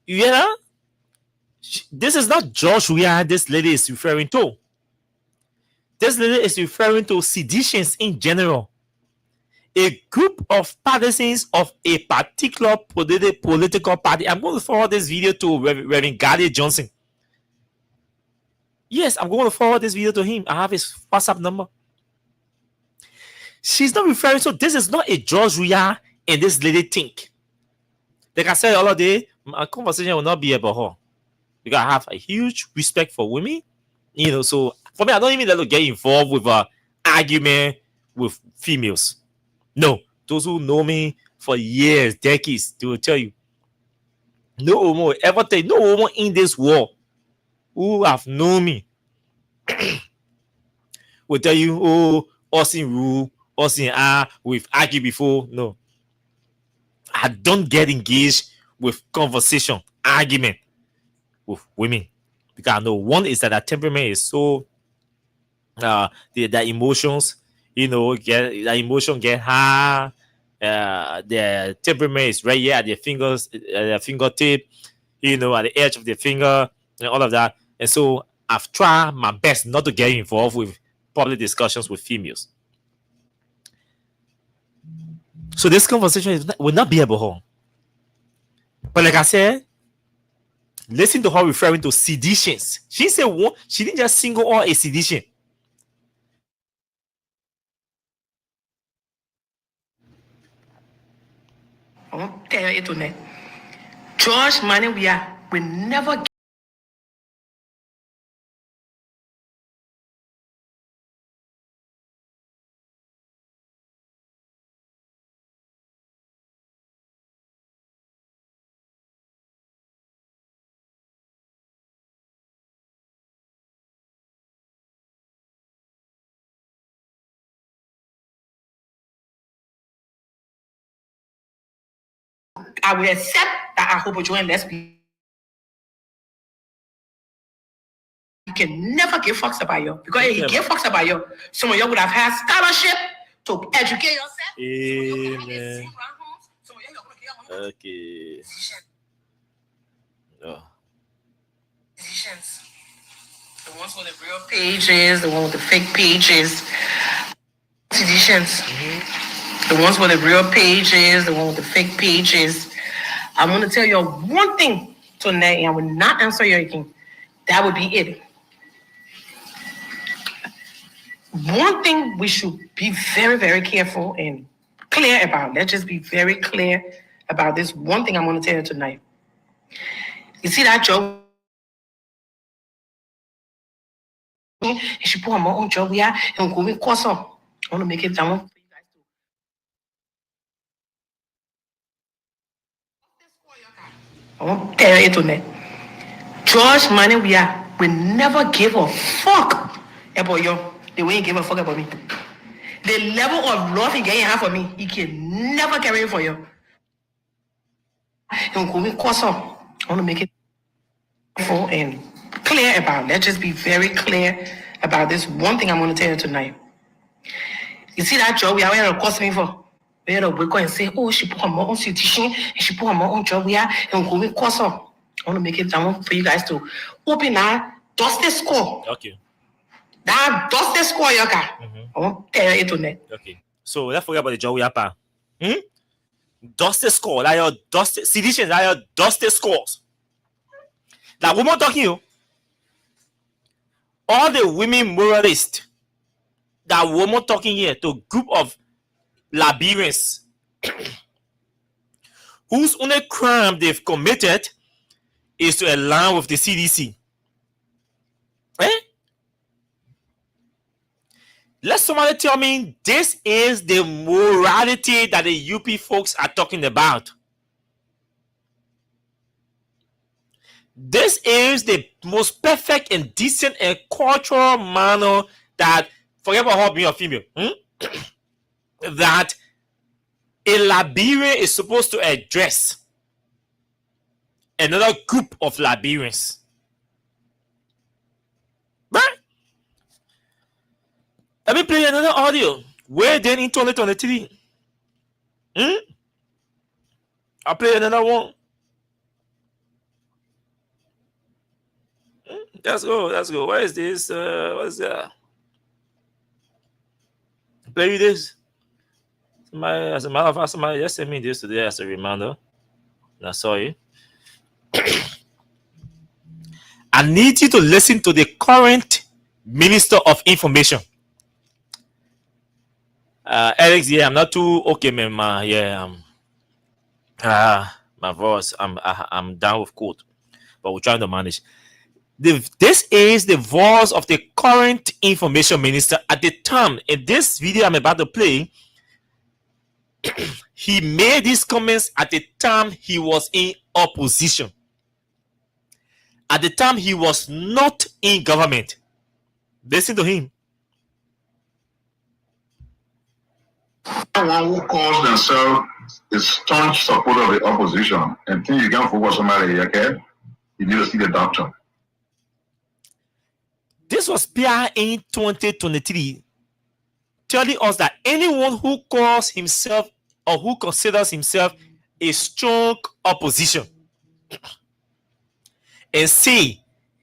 Yeah, this is not George Weah this lady is referring to. This lady is referring to seditions in general. A group of partisans of a particular political party. I'm going to forward this video to Reverend Gary Johnson. Yes, I'm going to forward this video to him. I have his WhatsApp number. She's not referring to, this is not a George Weah and this lady think. Like I said all day, my conversation will not be about her. Because I have a huge respect for women. You know, so for me, I don't even let her get involved with an argument with females. No. Those who know me for years, decades, they will tell you. No woman will ever tell you, no woman in this world who have known me will tell you, oh, us in rule, us in we've argued before. No. I don't get engaged with conversation, argument with women. Because I know one is that their temperament is so their emotions, you know, their emotion get high. Their temperament is right here at their fingers, their fingertip, you know, at the edge of their finger, and all of that. And so I've tried my best not to get involved with public discussions with females. So this conversation will not be about her. But like I said, listen to her referring to seditions. She said one, she didn't just single out a sedition. I won't tell you tonight. George Manneh Weah will never get I will accept that I hope join lesbian. You can never give fucks about you. Because if you give fucks about you, some of you would have had scholarship to educate yourself. Amen. Okay. Oh. The ones with the real pages, the one with the fake pages. Seditions. The ones with the real pages, the one with the fake pages. I'm going to tell you one thing tonight, and I will not answer your question. That would be it. One thing we should be very, very careful and clear about. Let's just be very clear about this one thing I'm going to tell you tonight. You see that joke? And she put her own job here and go with course up. I want to make it down. I won't tell you tonight. George Manneh Weah will never give a fuck about you the way he gave a fuck about me. The level of love he can have for me, he can never carry it for you. And go with course up. I want to make it full and clear about. Let's just be very clear about this one thing I'm going to tell you tonight. You see that job we are going to cost me for? We're going to say, oh, she put her more on situation, and she put her more on job here, and go with course up. I want to make it down for you guys to open that, dust the score. Okay. That dust the score, Yoka. I won't tell you tonight. Okay. So let's forget about the Joe Yapa. Dust the score. Like your dust seditions, like your dust the scores. That woman talking you. All the women moralists. That woman talking here to a group of Liberians whose only crime they've committed is to align with the CDC. Let somebody tell me this is the morality that the UP folks are talking about. This is the most perfect and decent and cultural manner that, forget about how being a female, that a Liberian is supposed to address another group of Liberians. Right? Let me play another audio. Where then in 2023? I'll play another one. Let's go. Where is this? What is that? Play you this. As a matter of fact, somebody just sent me this today as a reminder. And I saw it. I need you to listen to the current Minister of Information. Alex, yeah, I'm not too okay, man. My voice, I'm down with cold, but we're trying to manage. This is the voice of the current Information Minister at the time. In this video I'm about to play, he made these comments at the time he was in opposition. At the time he was not in government. Listen to him. Someone who calls themselves a staunch supporter of the opposition and think you can focus somebody, okay? You need to see the doctor. This was PR in 2023, telling us that anyone who calls himself or who considers himself a strong opposition and say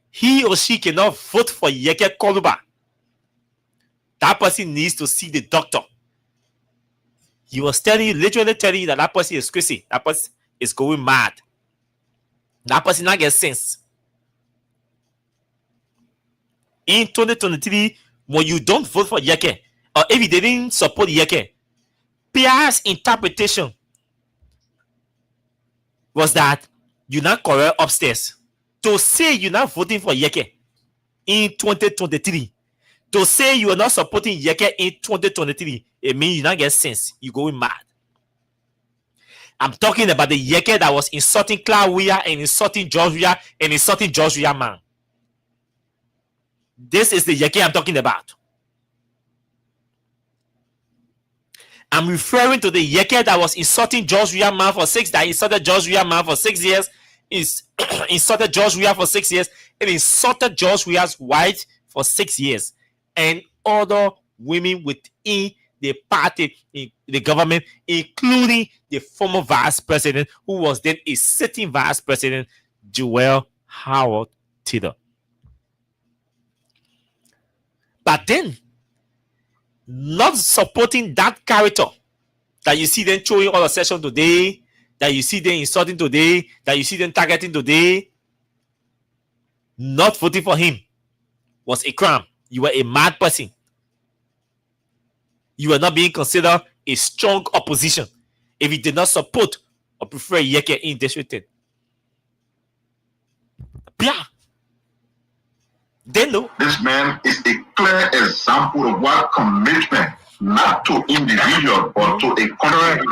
he or she cannot vote for Yeke Koluba, that person needs to see the doctor. He was literally telling you that person is crazy. That person is going mad. That person not get sense. In 2023, when you don't vote for Yeke, or if you didn't support Yeke, PR's interpretation was that you're not correct upstairs. To say you're not voting for Yeke in 2023, to say you are not supporting Yeke in 2023, it means you not get sense. You're going mad. I'm talking about the Yeke that was insulting Claudia and insulting George Weah and insulting George Weah man. This is the Yeke I'm talking about. I'm referring to the Yeke that was insulting George Weah man for 6 that insulted George Weah man for 6 years, insulted George Weah for 6 years, and insulted George Weah's wife for 6 years, and other women within the party, in the government, including the former vice president, who was then a sitting vice president, Joel Howard Taylor. But then, not supporting that character that you see them showing all the session today, that you see them insulting today, that you see them targeting today, not voting for him was a crime. You were a mad person. You were not being considered a strong opposition if you did not support or prefer Yeke in district. Yeah. Then no. This man is a clear example of what commitment, not to individual, but to a country.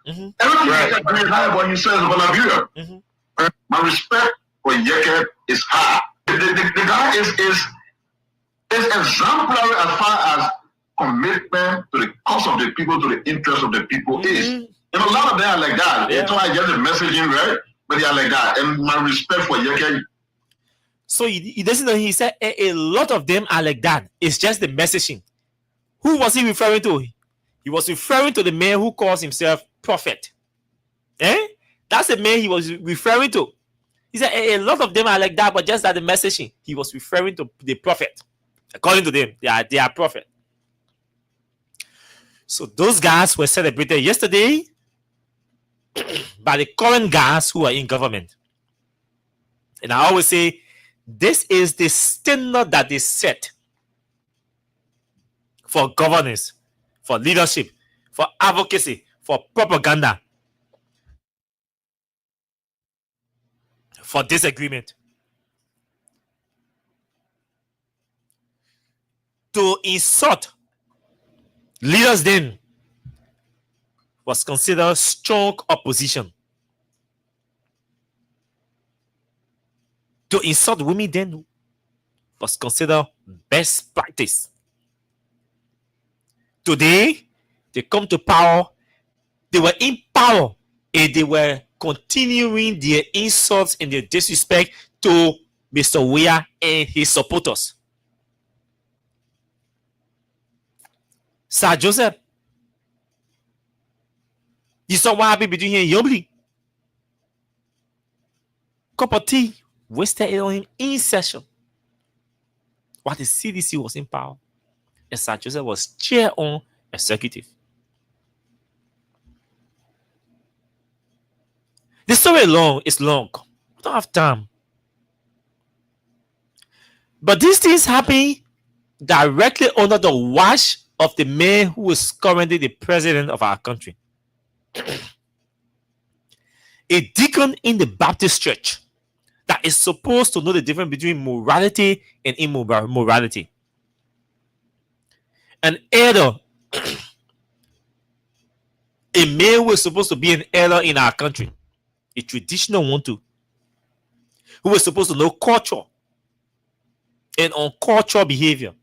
Everything Yeke doing now, what he says about Liberia. My respect for Yeke is high. The guy is exemplary as far as commitment to the cause of the people, to the interest of the people is. And a lot of them are like that. They try to get the messaging right, but they are like that. And my respect for Yeke. So he doesn't know. He said a lot of them are like that. It's just the messaging. Who was he referring to? He was referring to the man who calls himself prophet. That's the man he was referring to. He said a lot of them are like that, but just that the messaging. He was referring to the prophet. According to them, they are prophet. So those guys were celebrated yesterday by the current guys who are in government. And I always say, this is the standard that is set for governance, for leadership, for advocacy, for propaganda, for disagreement. To insult leaders then was considered strong opposition. To insult women then was considered best practice. Today, they come to power, they were in power, and they were continuing their insults and their disrespect to Mr. Weah and his supporters. Sir Joseph, you saw what happened between him and Yobli. Cup of tea wasted it on him in session. While the CDC was in power, and Sir Joseph was chair on executive. The story is long. We don't have time. But these things happen directly under the watch of the man who is currently the president of our country. A deacon in the Baptist church that is supposed to know the difference between morality and immorality. An elder, a man who is supposed to be an elder in our country, a traditional one too, who is supposed to know culture and uncultured behavior,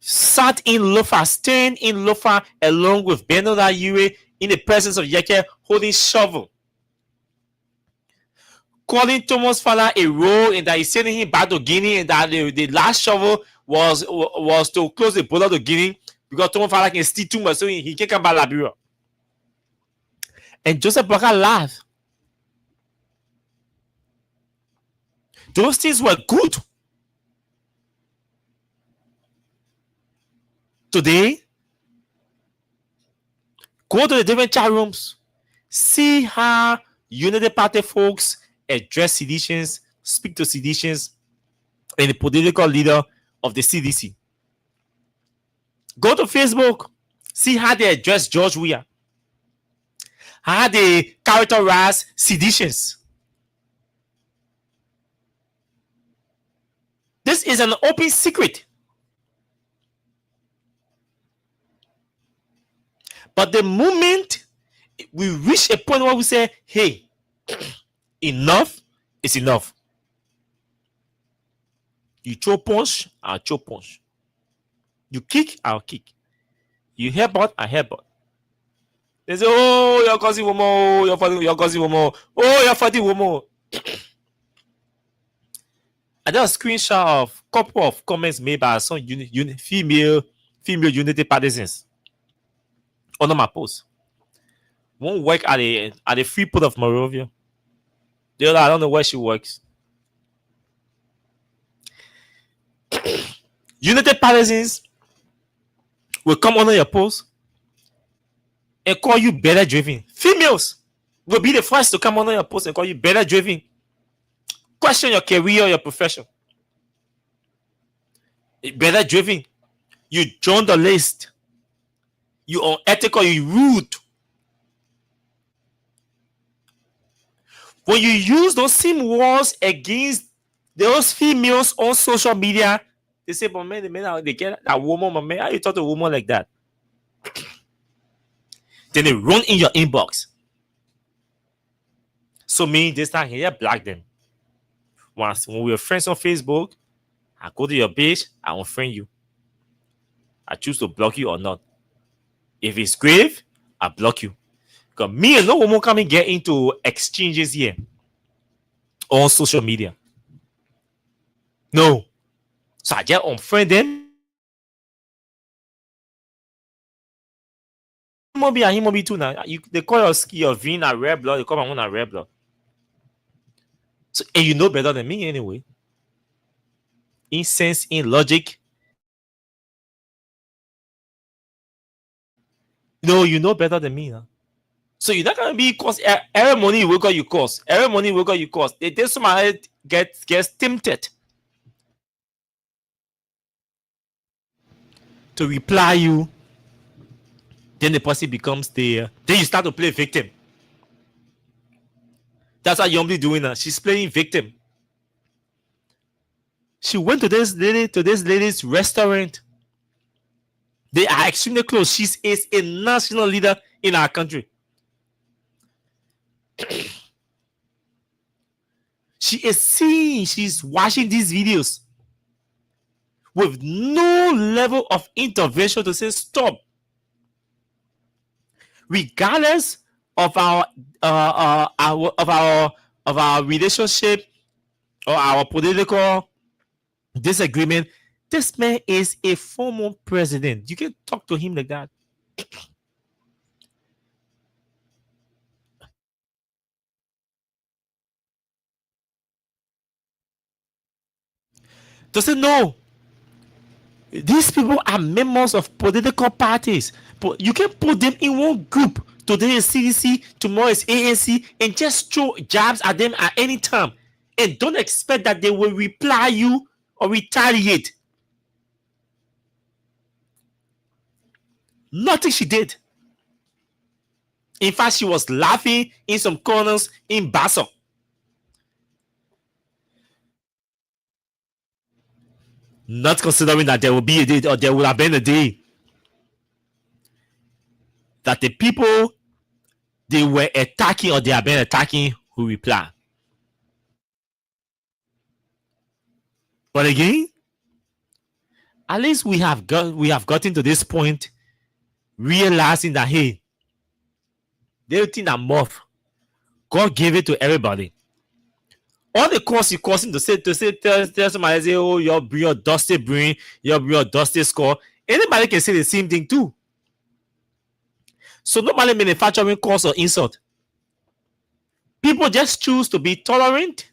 sat in Lofa, staying in Lofa along with Bernard Ayure in the presence of Yeke holding shovel, calling Thomas Fala a role, and that he's sending him back to Guinea, and that the last shovel was to close the border to Guinea because Thomas Fala can steal too much, so he can't come back to Liberia. And Joseph Boakai laughed. Those things were good. Today, go to the different chat rooms, see how Unity Party folks address seditions, speak to seditions, and the political leader of the CDC. Go to Facebook, see how they address George Weah, how they characterize seditions. This is an open secret. But the moment we reach a point where we say, hey, enough is enough. You throw punch, I'll throw punch. You kick, I'll kick. You headbutt, I headbutt. They say, oh, you're causing woman, you're causing woman, oh, you're fighting woman. I did a screenshot of a couple of comments made by some female Unity partisans under my post. One work at the Free Port of Monrovia. The other, I don't know where she works. Unity partisans will come under your post and call you better driven. Females will be the first to come under your post and call you better driven. Question your career or your profession. Better driven. You join the list. You unethical, you rude. When you use those same words against those females on social media, they say, but man, they get that woman, man, how you talk to a woman like that? Then they run in your inbox. So me, this time here, block them. Once when we are friends on Facebook, I go to your page, I unfriend you. I choose to block you or not. If it's grave, I block you. Because me and no woman come and get into exchanges here on social media. No. So I just unfriend them. He might be too now. They call your vein a red blood, they call my own a red blood. So, and you know better than me anyway. In sense, in logic. No, you know better than me now. So you're not gonna be cost every money will got you cost. Every money will got you cost. They tell somebody gets tempted to reply you. Then the person becomes there. Then you start to play victim. That's what Yomli doing now. She's playing victim. She went to this lady's restaurant They are extremely close. She is a national leader in our country. She is seeing, she's watching these videos with no level of intervention to say stop. Regardless of our relationship or our political disagreement, this man is a former president. You can talk to him like that. To say no, these people are members of political parties, but you can put them in one group. Today is CDC, tomorrow is ANC, and just throw jabs at them at any time, and don't expect that they will reply you or retaliate. Nothing she did. In fact, she was laughing in some corners in Basso. Not considering that there will be a day, or there would have been a day, that the people they were attacking or they have been attacking will reply. But again, at least we have gotten to this point, realizing that hey, they think that morph, God gave it to everybody. All the course you causing to say tell somebody, say, oh, you'll bring your dusty brain, you'll bring your dusty score. Anybody can say the same thing too. So nobody manufacturing cause or insult. People just choose to be tolerant,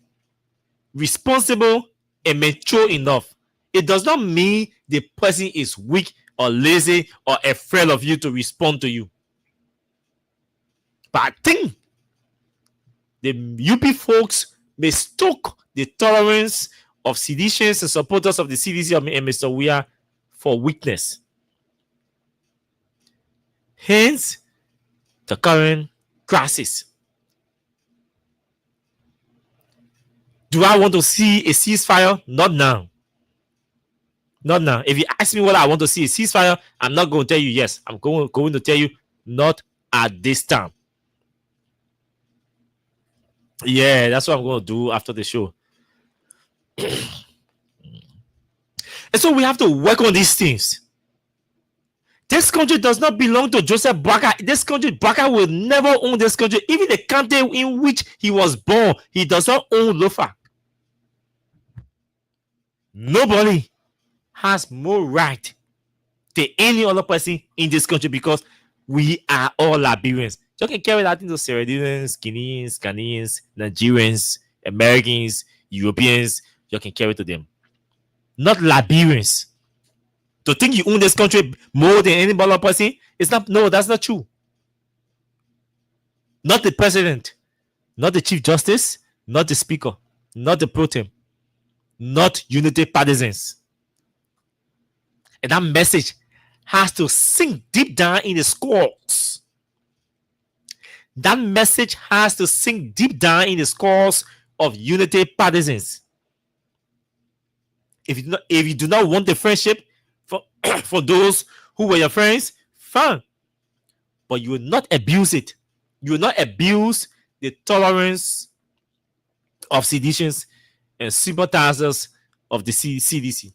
responsible, and mature enough. It does not mean the person is weak or lazy or afraid of you to respond to you. But I think the UP folks mistook the tolerance of seditionists and supporters of the CDC and Mr. Weah for weakness. Hence, the current crisis. Do I want to see a ceasefire? Not now. Not now. If you ask me whether I want to see a ceasefire, I'm not going to tell you yes. I'm going to tell you not at this time. Yeah, that's what I'm going to do after the show. And so we have to work on these things. This country does not belong to Joseph Boakai. This country, Boakai will never own this country. Even the country in which he was born, he does not own Lofa. Nobody has more right than any other person in this country because we are all Liberians. You can carry that into Sierra Leoneans, Guineans, Ghanaians, Nigerians, Americans, Europeans. You can carry to them. Not Liberians. To think you own this country more than any other person, it's not. No, that's not true. Not the president, not the chief justice, not the speaker, not the pro tem, not unity partisans. And that message has to sink deep down in the skulls. That message has to sink deep down in the skulls of unity partisans. If you do not want the friendship for those who were your friends, fine. But you will not abuse it. You will not abuse the tolerance of seditions and sympathizers of the CDC.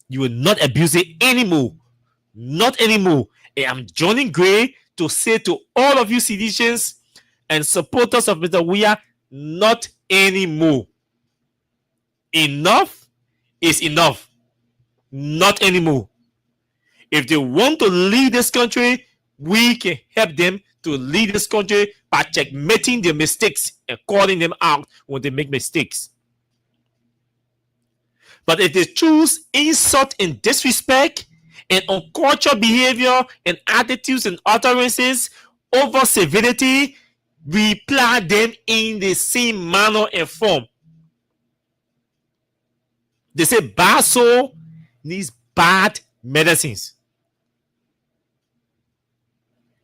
You will not abuse it anymore. Not anymore. And I'm joining Gray to say to all of you seditions and supporters of Mr. Weah, not anymore. Enough is enough. Not anymore. If they want to lead this country, we can help them to lead this country by checkmating their mistakes and calling them out when they make mistakes. But if they choose insult and disrespect and uncultured behavior and attitudes and utterances over civility, reply them in the same manner and form. They say bad soul needs bad medicines.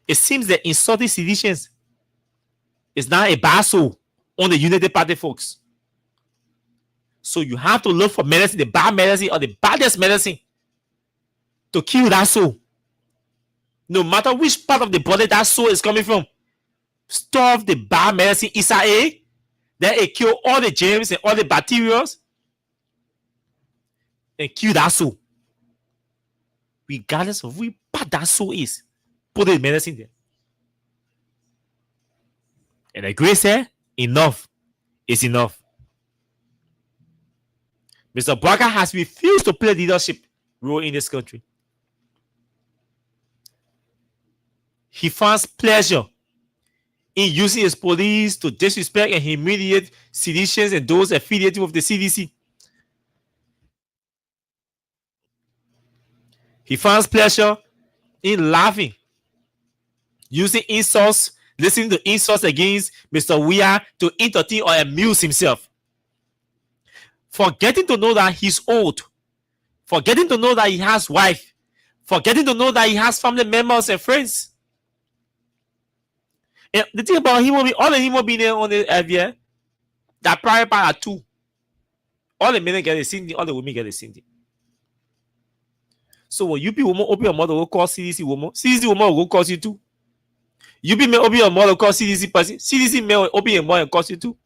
It seems that insulting seditions is now a bad soul on the Unity Party folks. So you have to look for medicine, the bad medicine or the baddest medicine. to kill that soul. No matter which part of the body that soul is coming from. Stuff the bad medicine inside, then it kill all the germs and all the bacteria and kill that soul. Regardless of which part that soul is, put the medicine there. And the grace said, enough is enough. Mr. Bouaka has refused to play leadership role in this country. He finds pleasure in using his police to disrespect and humiliate citizens and those affiliated with the CDC. He finds pleasure in laughing, using insults, listening to insults against Mr. Weah to entertain or amuse himself. Forgetting to know that he's old, forgetting to know that he has wife, forgetting to know that he has family members and friends. And the thing about him will be all the human beings on the earth, that private part are two. All the men get a Cindy, all the women get a Cindy. So when you be woman open your mouth, will call CDC woman. CDC woman will call you too. You be man open your mouth, will call CDC person. CDC man will open your mouth and call you too.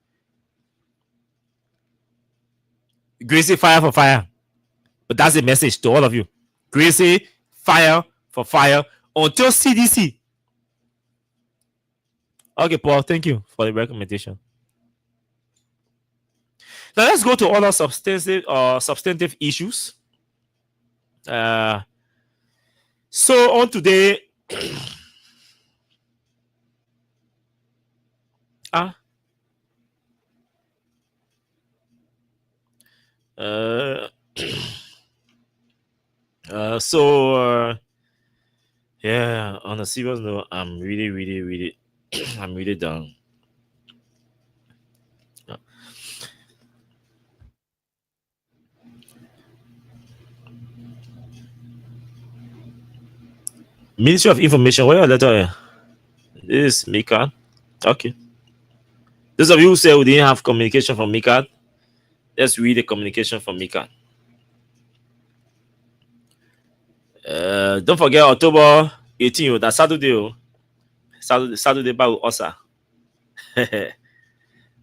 Gracie, fire for fire. But that's the message to all of you. Gracie, fire for fire until CDC. Okay, Paul, thank you for the recommendation. Now let's go to other substantive issues. So on today, yeah, on a serious note, I'm really I'm really down. Ministry of Information, where your letter? This is MICAD. Okay. Those of you who say we didn't have communication from MICAD, let's read the communication from MICAD. Don't forget October 18th, that's Saturday. Saturday by Osa.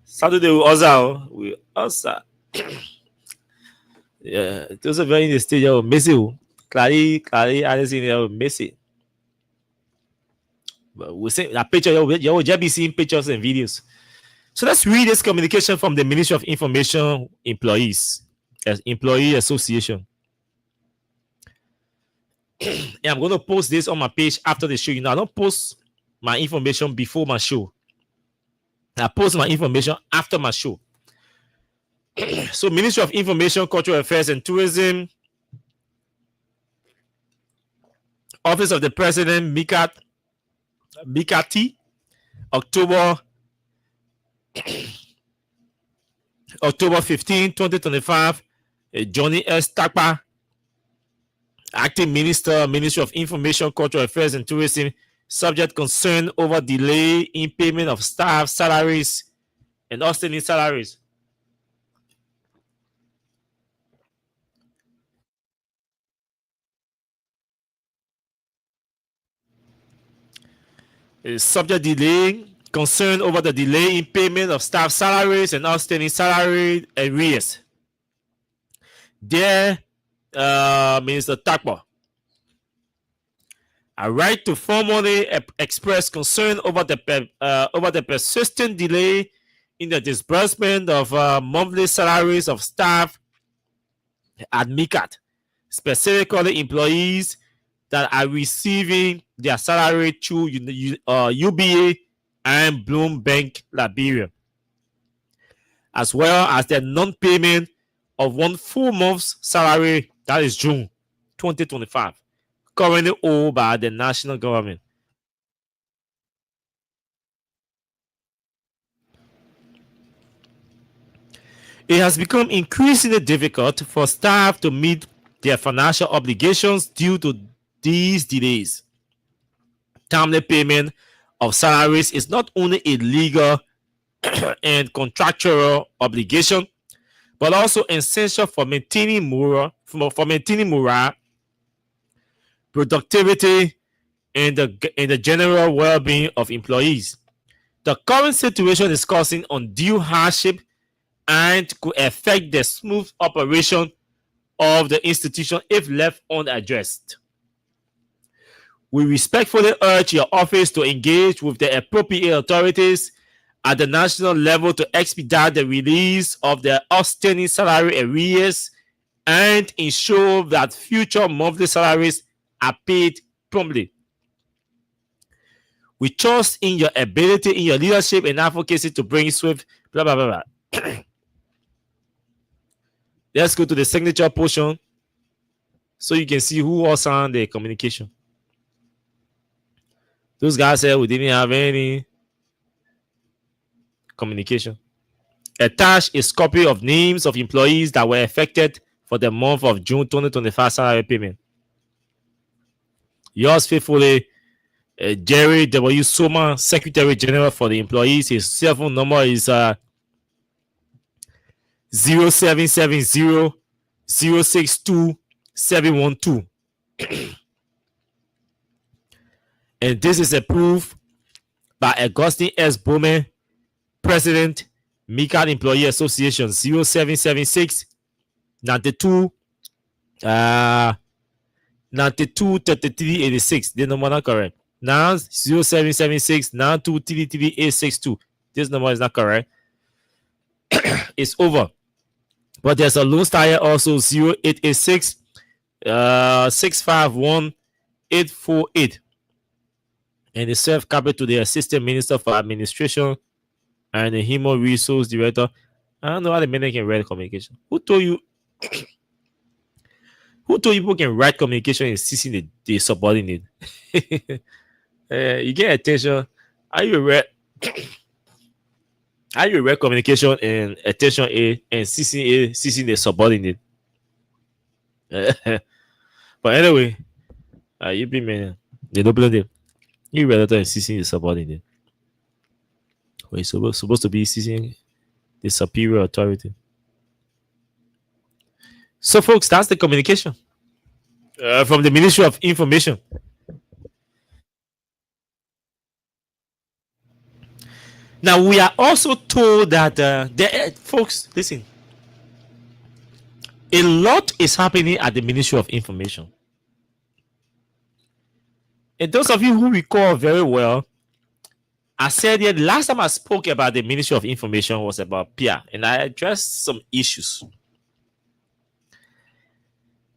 Saturday with Osa. Yeah, those of you in the stage will miss you. Clary, I see you will miss it. But we'll say that picture, you will just be seeing pictures and videos. So let's read this communication from the Ministry of Information employees, as Employee Association. Yeah, I'm going to post this on my page after the show. You know, I don't post my information before my show. I post my information after my show. So, Ministry of Information, Cultural Affairs and Tourism, Office of the President, MICAT, October 15, 2025, Johnny S. Takpa, Acting Minister, Ministry of Information, Cultural Affairs and Tourism, subject concern over delay in payment of staff salaries and outstanding salaries. Subject delay, concern over the delay in payment of staff salaries and outstanding salary arrears. Dear Minister Takpa, I write to formally express concern over the persistent delay in the disbursement of monthly salaries of staff at MICAT, specifically employees that are receiving their salary through UBA and Bloom Bank Liberia, as well as the non-payment of 1 full month's salary, that is June 2025, currently owed by the national government. It has become increasingly difficult for staff to meet their financial obligations due to these delays. Timely payment of salaries is not only a legal and contractual obligation, but also essential for maintaining morale productivity, and the general well-being of employees. The current situation is causing undue hardship and could affect the smooth operation of the institution if left unaddressed. We respectfully urge your office to engage with the appropriate authorities at the national level to expedite the release of the outstanding salary arrears and ensure that future monthly salaries are paid promptly. We trust in your ability, in your leadership and advocacy to bring swift blah blah blah blah. Let's go to the signature portion so you can see who all signed the communication. Those guys said we didn't have any communication. Attach a copy of names of employees that were affected for the month of June 2025 salary payment. Yours faithfully, Jerry W. Soma, Secretary General for the employees. His cell phone number is 0770 062 712. And this is approved by Augustine S. Bowman, President, Mica Employee Association, 0776 92 33 86. The number not correct. Now 0776 92 33 862. This number is not correct. It's over. But there's a Lone Star also 0886 651 848. And the serve copy to the Assistant Minister for Administration and the Human Resource Director. I don't know how the men can write communication. Who told you people can write communication and CC the subordinate? You get attention. How you read communication and attention A and CC the subordinate? But anyway, you be man. They don't blame them. You read it and CC the subordinate. We're supposed to be CCing the superior authority. So, folks, that's the communication from the Ministry of Information. Now, we are also told that, folks, listen, a lot is happening at the Ministry of Information. And those of you who recall very well, I said that last time I spoke about the Ministry of Information was about PIA, and I addressed some issues.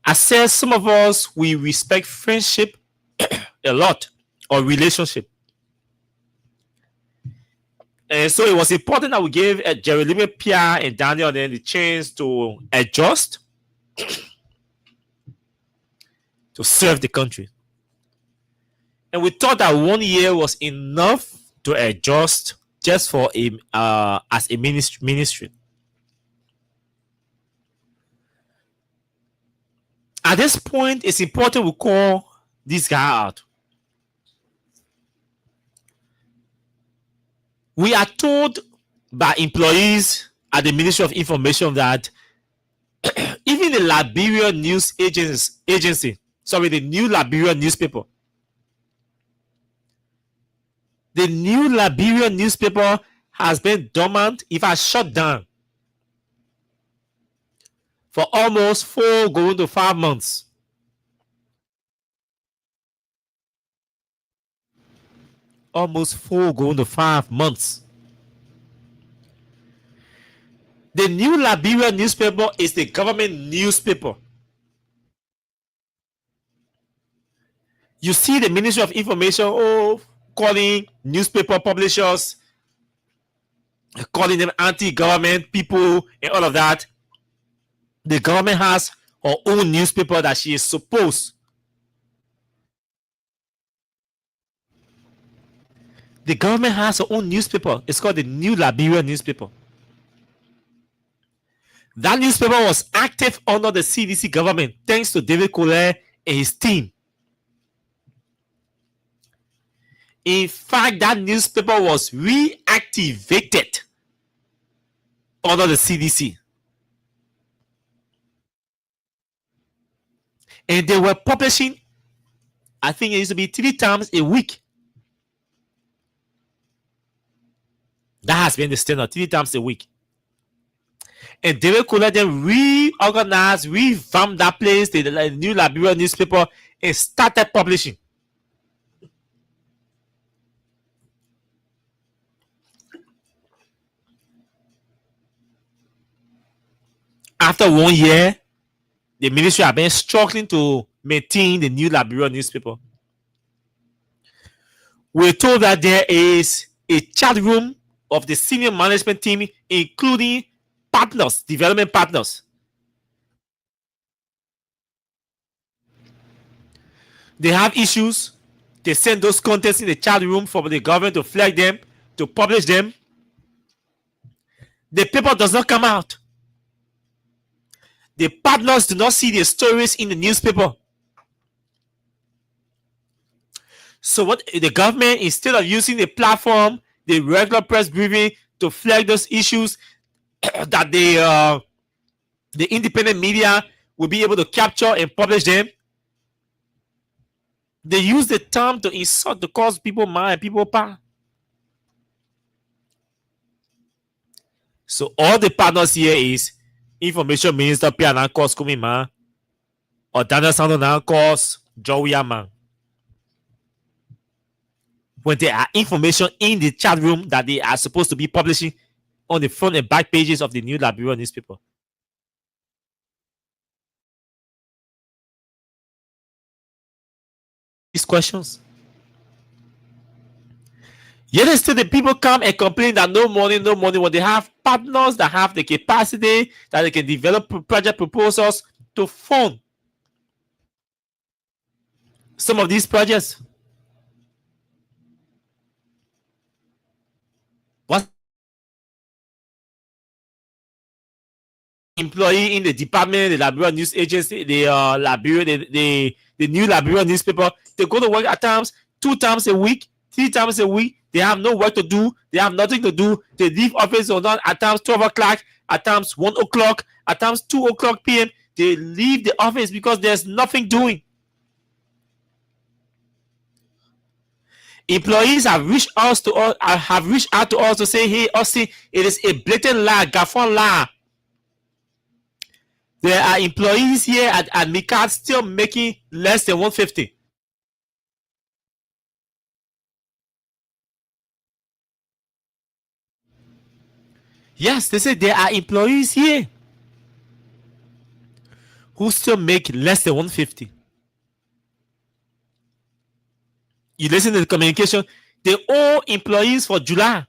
I said some of us, we respect friendship a lot, or relationship. And so it was important that we gave Jeremy, PIA, and Daniel then the chance to adjust to serve the country. And we thought that 1 year was enough to adjust just for as a ministry. At this point, it's important we call this guy out. We are told by employees at the Ministry of Information that even the Liberian News Agency, the New Liberian newspaper, the New Liberian newspaper has been dormant, if I shut down, for almost 4 going to 5 months. Almost 4 going to 5 months. The New Liberian newspaper is the government newspaper. You see the Ministry of Information calling newspaper publishers, calling them anti-government people and all of that. The government has her own newspaper that she is supposed. The government has her own newspaper. It's called the New Liberian newspaper. That newspaper was active under the CDC government thanks to David Collier and his team. In fact, that newspaper was reactivated under the CDC. And they were publishing I think it used to be 3 times a week. That has been the standard, 3 times a week. And David could let them reorganize, revamp that place, the New Liberia newspaper, and started publishing. After 1 year, the ministry have been struggling to maintain the New Liberia newspaper. We're told that there is a chat room of the senior management team, including partners, development partners. They have issues. They send those contents in the chat room for the government to flag them, to publish them. The paper does not come out. The partners do not see the stories in the newspaper. So what the government, instead of using the platform, the regular press briefing, to flag those issues that the independent media will be able to capture and publish them, they use the term to insult, to cause people mad, people power. So all the partners here is Information Minister Pierre Nankos Kumima or Daniel Sando Nankos Joey Amang. When there are information in the chat room that they are supposed to be publishing on the front and back pages of the New Liberia newspaper. These questions. Yet still the people come and complain that no money. When they have partners that have the capacity that they can develop project proposals to fund some of these projects. What employee in the department, the Liberia News Agency, the New Liberia newspaper, they go to work at times 2 times a week, 3 times a week. They have no work to do. They have nothing to do. They leave office or not at times 12 o'clock, at times 1 o'clock, at times 2 o'clock p.m. They leave the office because there's nothing doing. Employees have reached out to us to say, hey, Austin, it is a blatant lie, Gaffon lie. There are employees here at MICAD still making less than 150. Yes, they say there are employees here who still make less than 150. You listen to the communication, they owe employees for July.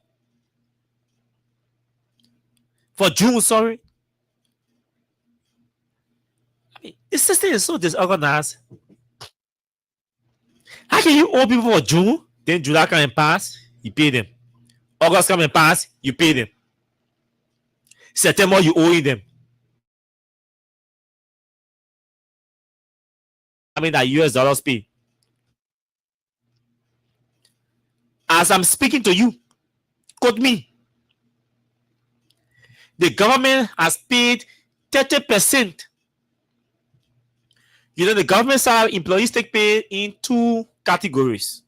For June, sorry. I mean, the system is so disorganized. How can you owe people for June, then July come and pass, you pay them. August come and pass, you pay them. September, you owe them. I mean, that US dollars pay. As I'm speaking to you, quote me. The government has paid 30%. You know, the government salary employees take pay in 2 categories.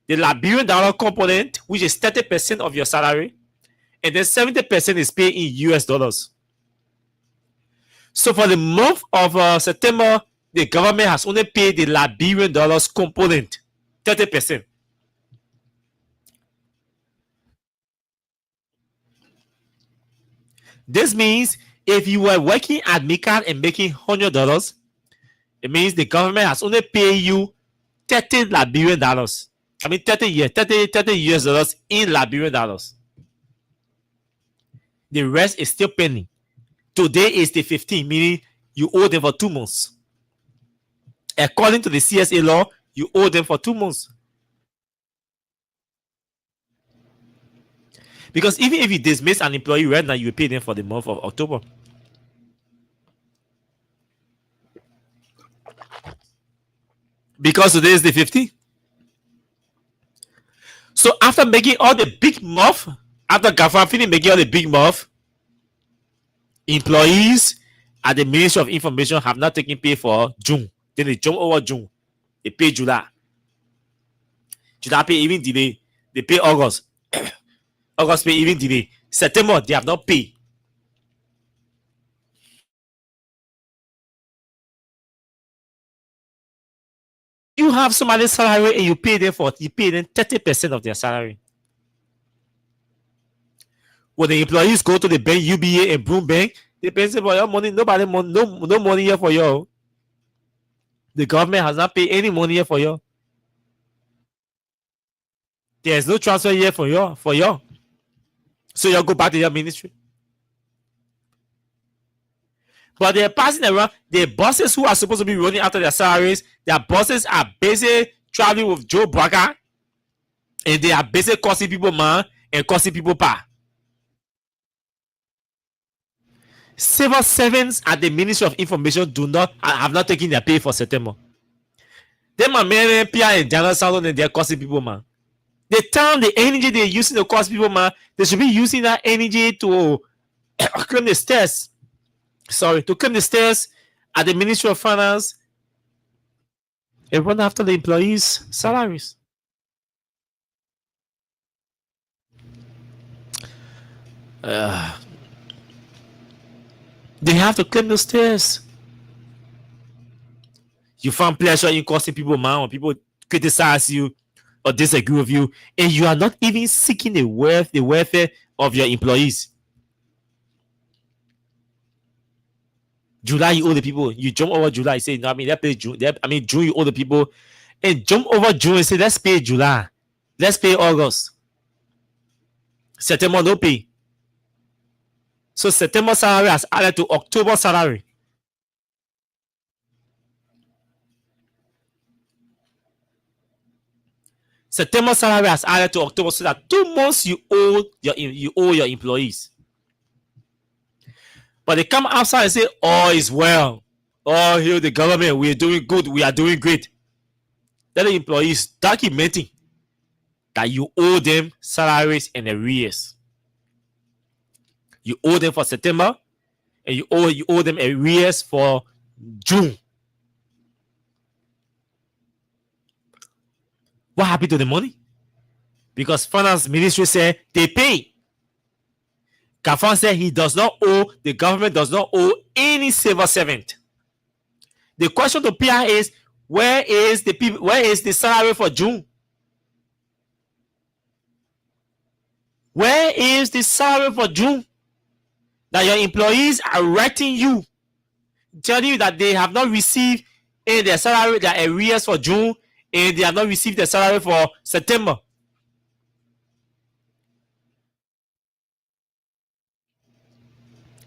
The Liberian dollar component, which is 30% of your salary, and then 70% is paid in US dollars. So for the month of September, the government has only paid the Liberian dollars component, 30%. This means if you were working at MICAD and making $100, it means the government has only paid you 30 Liberian dollars. I mean 30 US dollars in Liberian dollars. The rest is still pending. Today is the 15th, meaning you owe them for 2 months. According to the CSA law, you owe them for 2 months. Because even if you dismiss an employee right now, you will pay them for the month of October. Because today is the 15th. So after making all the big mouth, after Gafafini making all the big mouth, employees at the Ministry of Information have not taken pay for June. Then they jump over June. They pay July. July pay even delay. They pay August. August pay even delay. September, they have not paid. You have somebody's salary and you pay them 30% of their salary. When the employees go to the bank, UBA and Broom Bank, they pay for your money. No money here for you. The government has not paid any money here for you. There's no transfer here for you. So you go back to your ministry. But they're passing around. The bosses who are supposed to be running after their salaries, their bosses are busy traveling with Joe Braga, and they are busy costing people man and costing people pa. Civil servants at the Ministry of Information have not taken their pay for September. Them are men, PR and General Sound, and they're costing people man. The time, the energy they're using to cost people man, they should be using that energy to climb the stairs. To climb the stairs at the Ministry of Finance and run after the employees' salaries. They have to climb the stairs. You find pleasure in costing people man when people criticize you or disagree with you, and you are not even seeking the welfare of your employees. July, you owe the people. You jump over July, you say, no, I mean, that pay June. June, you owe the people. And jump over June and say, let's pay July. Let's pay August. September, no pay. So September salary has added to October salary. September salary has added to October, so that 2 months you owe your employees. But they come outside and say, all is well. Oh, here the government, we are doing good. We are doing great. Then the employees documenting that you owe them salaries and arrears. You owe them for September, and you owe them arrears for June. What happened to the money? Because Finance Ministry said they pay. Kafan said the government does not owe any civil servant. The question to PR is, where is the salary for June? Where is the salary for June? That your employees are writing you, telling you that they have not received their salary, their arrears for June, and they have not received their salary for September.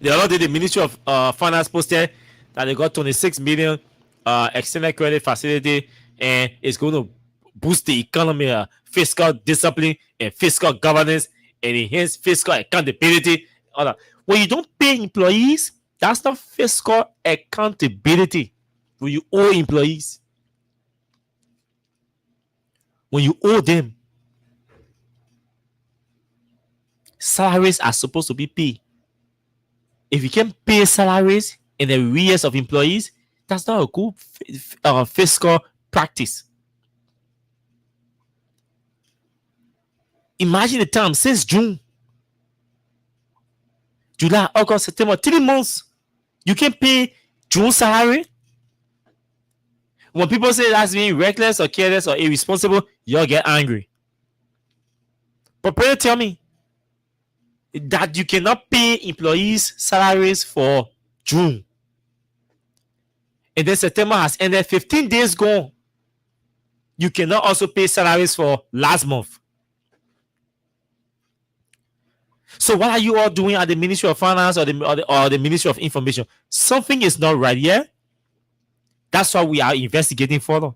The other day, the Ministry of Finance posted that they got 26 million extended credit facility, and it's going to boost the economy, fiscal discipline, and fiscal governance, and enhance fiscal accountability. When you don't pay employees, that's not fiscal accountability. When you owe employees, when you owe them, salaries are supposed to be paid. If you can pay salaries in the arrears of employees, that's not a good fiscal practice. Imagine the time since June, July, August, September, 3 months, you can pay June salary. When people say that's being reckless or careless or irresponsible, you'll get angry. But pray tell me that you cannot pay employees salaries for June. And then September has ended, 15 days gone. You cannot also pay salaries for last month. So what are you all doing at the Ministry of Finance or the Ministry of Information? Something is not right here. That's why we are investigating further.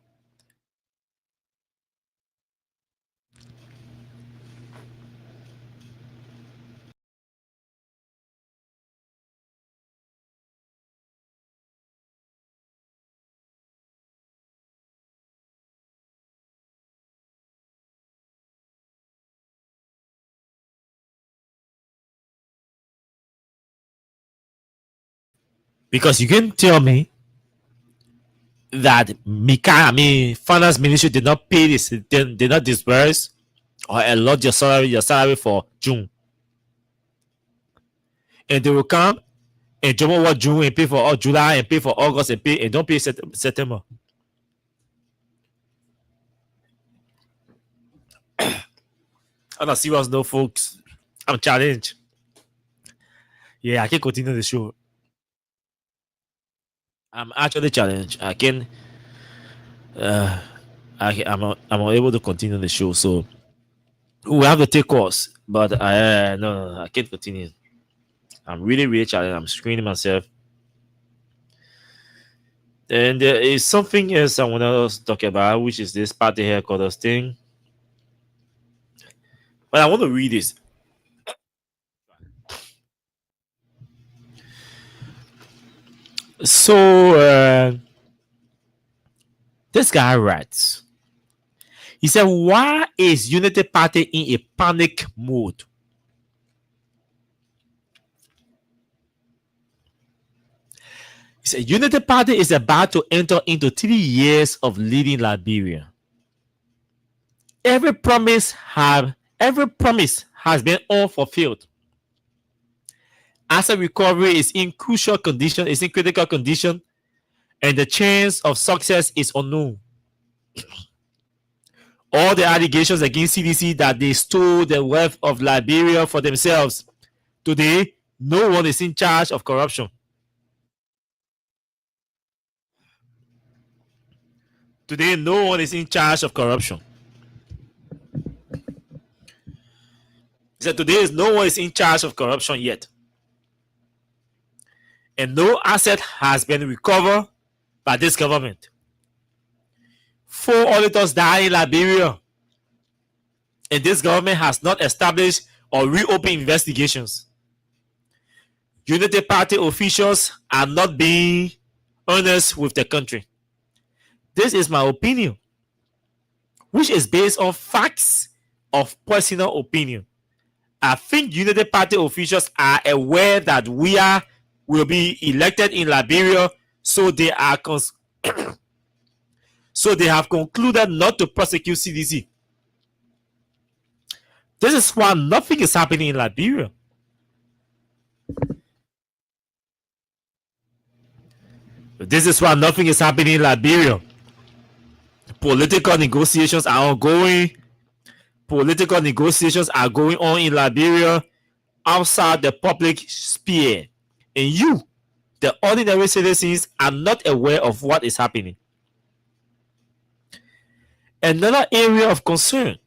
Because you can tell me that finance ministry did not pay this, did not disburse or allot your salary for June. And they will come and June what June and pay for all July and pay for August and pay and don't pay September. On a serious note, folks, I'm challenged. Yeah, I can continue the show. I'm actually challenged. I'm unable to continue the show, so we have to take course. But no, I can't continue. I'm really challenged. I'm screening myself. And there is something else I want to talk about, which is this party headquarters thing. But I want to read this. So this guy writes. He said, "Why is Unity Party in a panic mode?" He said, "Unity Party is about to enter into 3 years of leading Liberia. Every promise has been unfulfilled. Asset recovery is in critical condition, and the chance of success is unknown. All the allegations against CDC that they stole the wealth of Liberia for themselves. Today, no one is in charge of corruption. Today, no one is in charge of corruption. He said, today, no one is in charge of corruption yet. And no asset has been recovered by this government. 4 auditors died in Liberia, and this government has not established or reopened investigations. Unity Party officials are not being honest with the country. This is my opinion, which is based on facts of personal opinion. I think Unity Party officials are aware that we will be elected in Liberia, so they are so they have concluded not to prosecute CDC. This is why nothing is happening in Liberia. This is why nothing is happening in Liberia. Political negotiations are ongoing. Political negotiations are going on in Liberia outside the public sphere. And you, the ordinary citizens, are not aware of what is happening. Another area of concern,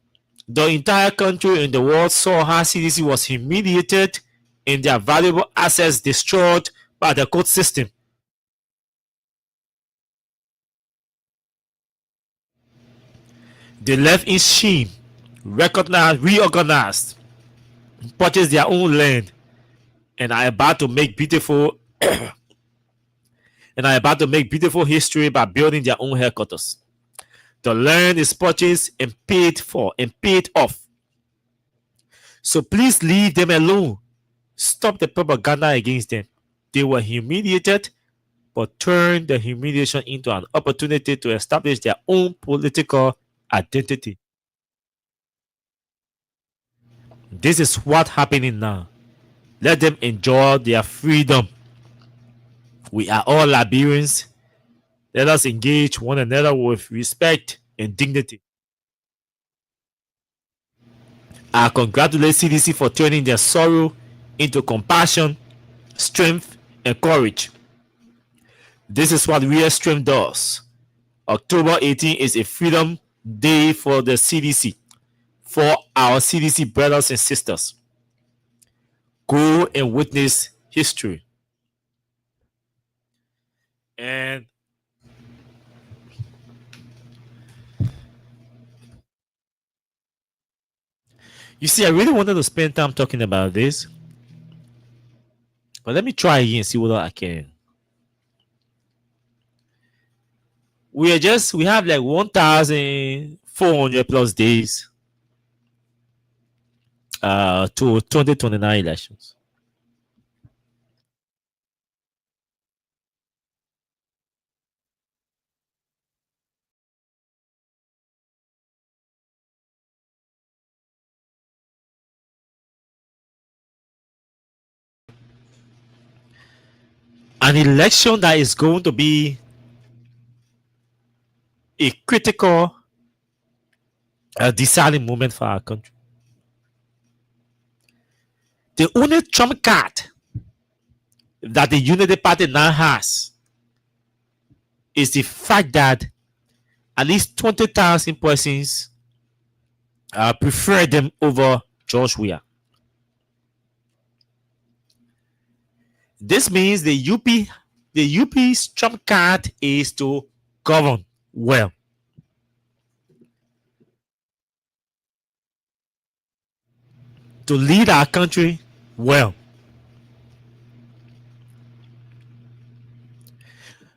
the entire country and the world saw how CDC was humiliated and their valuable assets destroyed by the court system. They left in shame, reorganized, purchased their own land, and are about to make beautiful history by building their own headquarters. The land is purchased and paid for and paid off. So please leave them alone. Stop the propaganda against them. They were humiliated, but turn the humiliation into an opportunity to establish their own political identity. This is what's happening now. Let them enjoy their freedom. We are all Liberians. Let us engage one another with respect and dignity. I congratulate CDC for turning their sorrow into compassion, strength, and courage. This is what real strength does. October 18 is a freedom day for the CDC, for our CDC brothers and sisters. Go and witness history. And you see, I really wanted to spend time talking about this, but let me try again and see whether I can. We have like 1,400 plus days to 2029 elections. an election that is going to be a critical deciding moment for our country. The only trump card that the Unity Party now has is the fact that at least 20,000 persons prefer them over George Weah. This means the UP's trump card is to govern well. To lead our country well.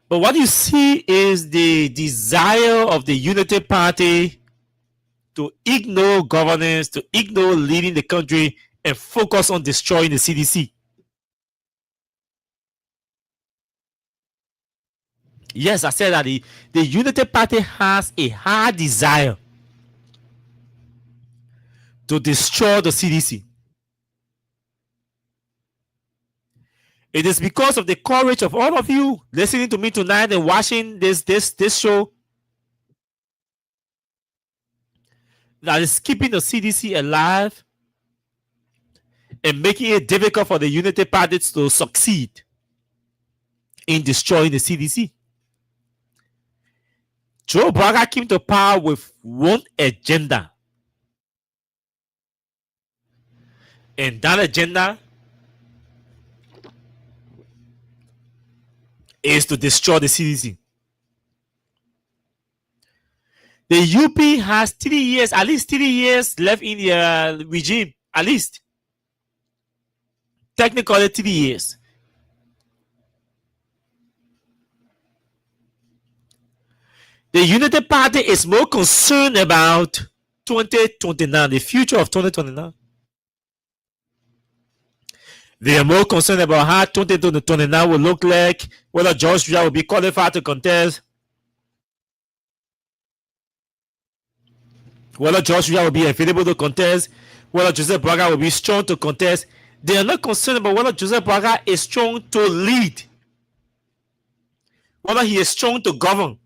But what you see is the desire of the Unity Party to ignore governance, to ignore leading the country, and focus on destroying the CDC. Yes, I said that the Unity Party has a hard desire to destroy the CDC. It is because of the courage of all of you listening to me tonight and watching this show that is keeping the CDC alive and making it difficult for the Unity Party to succeed in destroying the CDC. Joe Braga came to power with one agenda. And that agenda is to destroy the CDC. The UP has 3 years, at least 3 years left in the regime. At least. Technically 3 years. The Unity Party is more concerned about 2029, the future of 2029. They are more concerned about how 2029 will look like, whether George Weah will be qualified to contest, whether George Weah will be available to contest, whether Joseph Braga will be strong to contest. They are not concerned about whether Joseph Braga is strong to lead, whether he is strong to govern.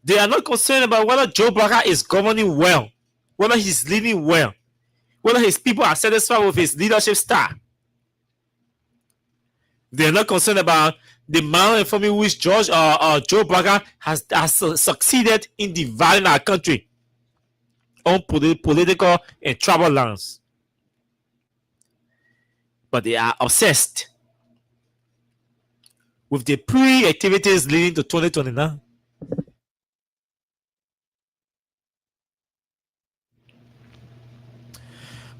They are not concerned about whether Joe Braga is governing well, whether he's leading well, whether his people are satisfied with his leadership style. They are not concerned about the manner in which Joe Braga has succeeded in dividing our country on political and tribal lines. But they are obsessed with the pre-activities leading to 2029.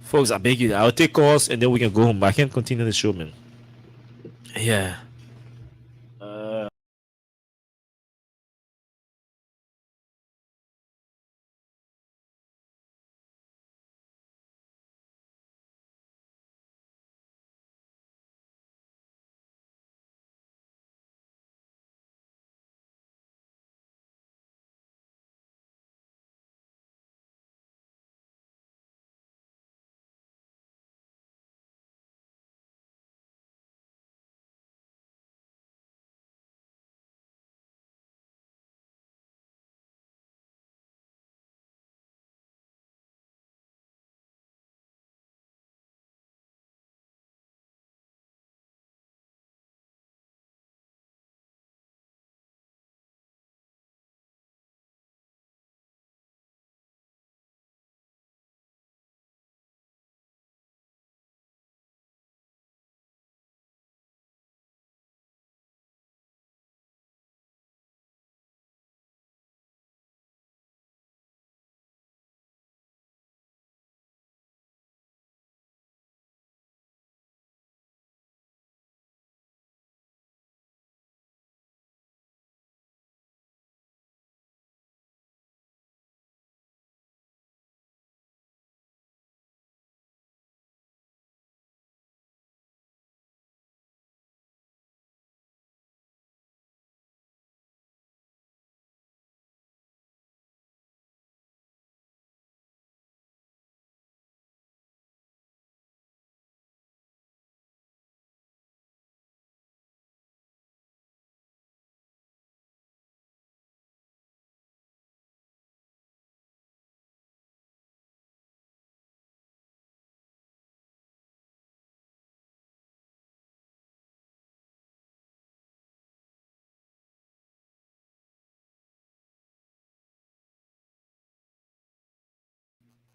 Folks, I beg you, I'll take calls and then we can go home. I can't continue the show, man. Yeah.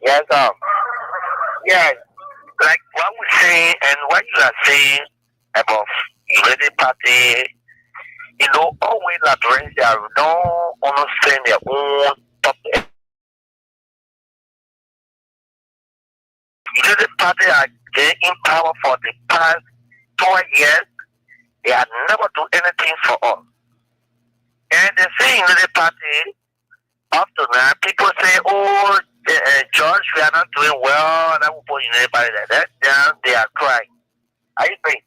Yes, yeah, like what we're saying and what you are saying about Unity Party, you know, always address their don't understand their own topic. Unity Party are getting in power for the past 4 years. They have never do anything for us. And they say Unity Party, up to now, people say, oh, George, we are not doing well, and I will put Unity Party like that. Then they are crying. Are you think?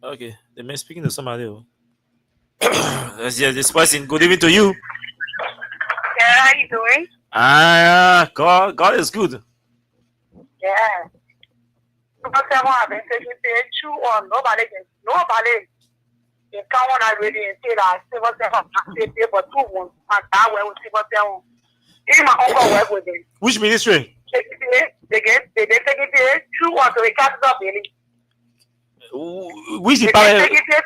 Okay, they may speaking to somebody. Let's hear this person. Good evening to you. Yeah, how you doing? God is good. Yeah. Nobody can come on already and say that civil servant can pay for 2 months and that way with civil servant. Even my uncle work with them. Which ministry? They take it 2 months to the capital building. Which They department? take it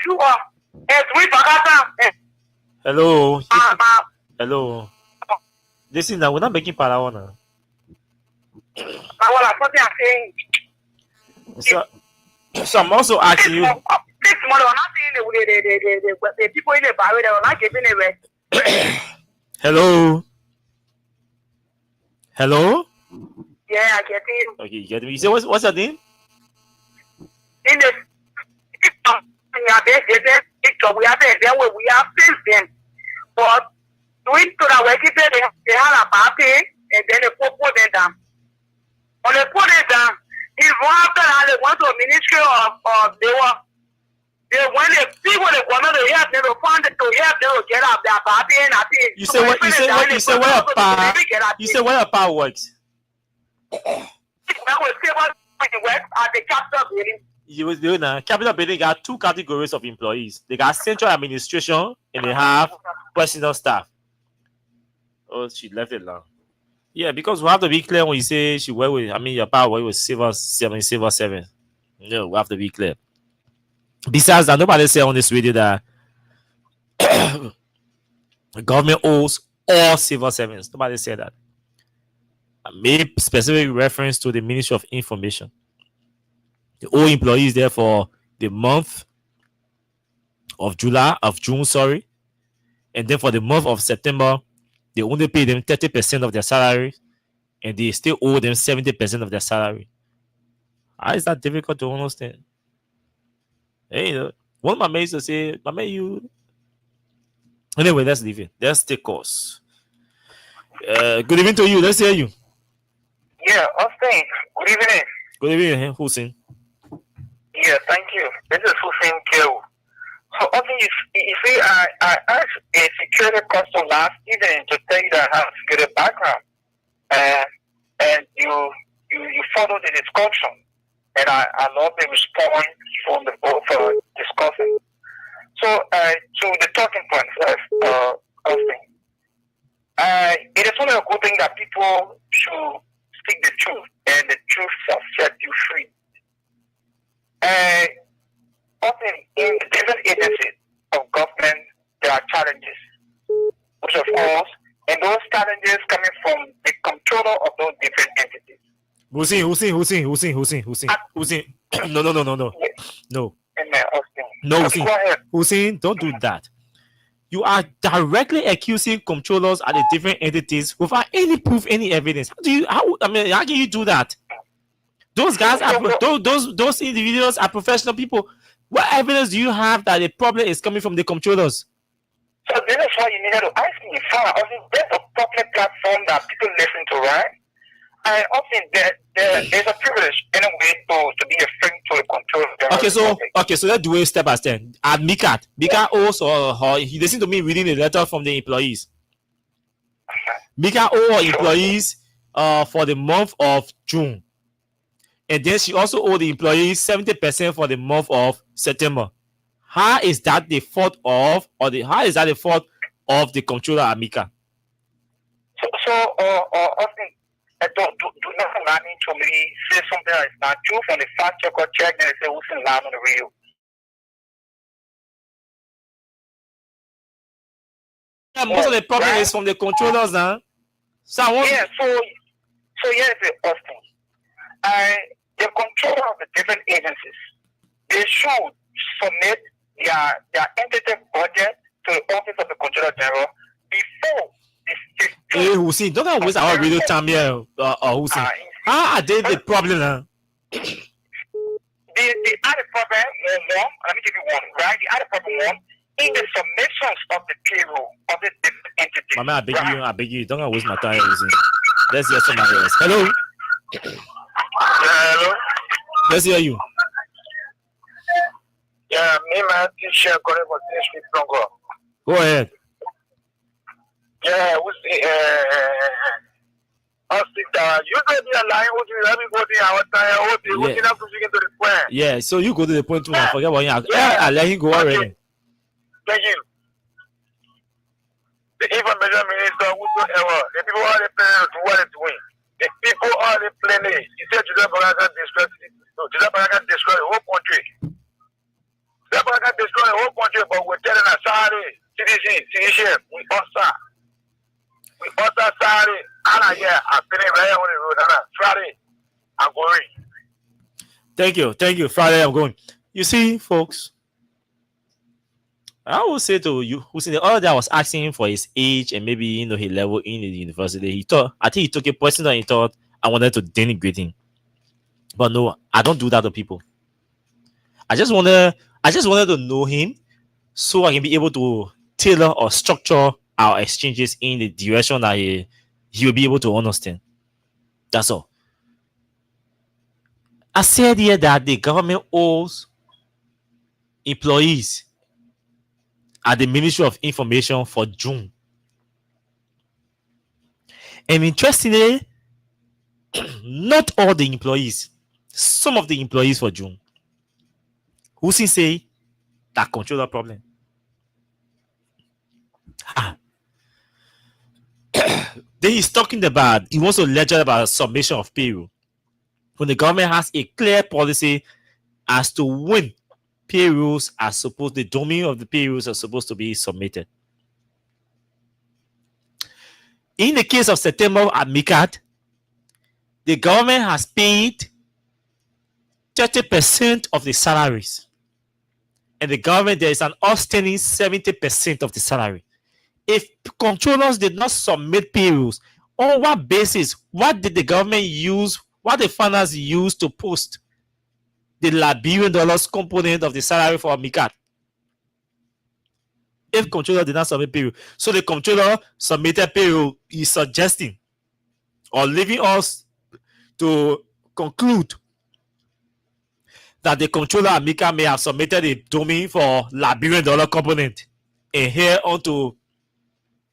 2 months. And 3 Bagata. Hello. Hello. Listen, now we're not making Parawana. I'm saying. So I'm also asking you. This money, I'm not saying the people in the barrier, they're not giving it away. Hello. Hello. Yeah, I get it. Okay, you get me. You say what's your name? In the we have faced them. But doing to the work, they had a party and then they put them down. When they put it down, if one after that they went to a ministry of they when the people they want to help them to fund it to help them to get up their party and I think You say what? You say where your power? You say where your power works? That was work at the capital building. You was doing capital building got 2 categories of employees. They got central administration and they have personal staff. Oh, she left it long. Yeah, because we have to be clear when you say she work with. I mean, your power work with civil 7. No, we have to be clear. Besides that, nobody say on this radio that the government owes all civil servants. Nobody said that. I made specific reference to the Ministry of Information. The all employees there for the month of June, sorry. And then for the month of September, they only pay them 30% of their salary and they still owe them 70% of their salary. How is that difficult to understand? Hey, one of my mates will say, my mate, you. Anyway, let's leave it. Let's take course. Good evening to you. Let's hear you. Yeah, Austin. Good evening. Good evening, Hussein. Yeah, thank you. This is Hussein Kew. So, Austin, you see, I asked a security question last evening to tell you that I have a security background. And you followed the discussion. And I love the response from the both discussing. So, to the talking point first, Austin. It is only a good thing that people should speak the truth, and the truth shall set you free. Often in the different agencies of government, there are challenges, which of course, and those challenges coming from the controller of those different entities. Hussein. No. No. No, Hussein. Hussein, don't do that. You are directly accusing controllers at the different entities without any proof, any evidence. How can you do that? Those guys are those individuals are professional people. What evidence do you have that the problem is coming from the controllers? So this is why you needed to ask me for. There's a public platform that people listen to, right? I often there is a privilege in a way to be a friend to a controller. Okay, so let's do it step by step. At Mika also he listened to me reading a letter from the employees. Mika owe her employees for the month of June. And then she also owed the employees 70% for the month of September. How is that the fault of the controller Amika? So often do not run into me, say something that is not true from the fact check and say who's in line on the radio. Yeah, most of the problem is from the controllers now. So so here's the first thing. The controller of the different agencies, they should submit their entity budget to the office of the Controller General before the 15th. Hey, Hussein, don't waste our radio time here, Hussein. How are they the problem now? The other problem, one, let me give you one, right? The other problem, one, in the submissions of the payroll of the different entities. Mama, I beg you, don't waste my time, Hussein. Let's hear somebody else. Hello? Hello? Let's hear you. Yeah, me, my teacher, calling for this week, Congo. Go ahead. Yeah, you may be lying with you, everybody, our time, what you have to begin to the point. Yeah, so you go to the point too, I forget what you have. I let him go already. Thank you. The information minister, whosoever, the people are the players to what it's doing. The people are the players. He said Joseph Baraga destroyed the whole country. Joseph Baraga destroyed the whole country, but we're telling us, sorry, citizen, we also. We also sorry, and yeah, I'm feeling right on the road, and Friday, I'm going. Thank you. Friday, I'm going. You see, folks, I will say to you, who's in the other day, I was asking him for his age and maybe his level in the university. I think he took it personal and he thought I wanted to denigrate him. But no, I don't do that to people. I just wanted to know him so I can be able to tailor or structure our exchanges in the direction that he will be able to understand. That's all. I said here that the government owes employees at the Ministry of Information for June. And interestingly, not all the employees, some of the employees for June, who say that control the problem. Then he's talking about, he wants to lecture about submission of payroll. When the government has a clear policy as to when payrolls are supposed, the domain of the payrolls are supposed to be submitted. In the case of September at MICAT, the government has paid 30% of the salaries. And the government, there is an outstanding 70% of the salary. If controllers did not submit payrolls, on what basis? What did the government use? What the funders use to post the Liberian dollars component of the salary for MICAT? If controller did not submit payroll, so the controller submitted payroll, is suggesting or leaving us to conclude that the controller at MICAT may have submitted a domain for Liberian dollar component and here onto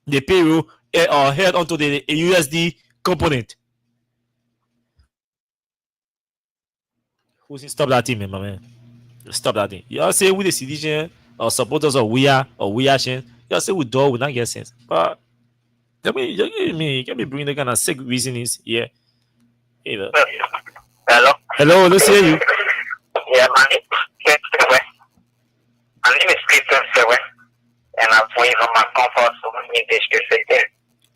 the payroll or head onto the USD component. Who's stop that thing, my man? Stop that thing. You all say with the citizen or supporters of we are you all say we do not get sense. But let me bring the kind of sick reasonings here. You know. Hello, let's hear you. Yeah, my name is Christian Sewe, and I'm waiting for my comfort so many districts.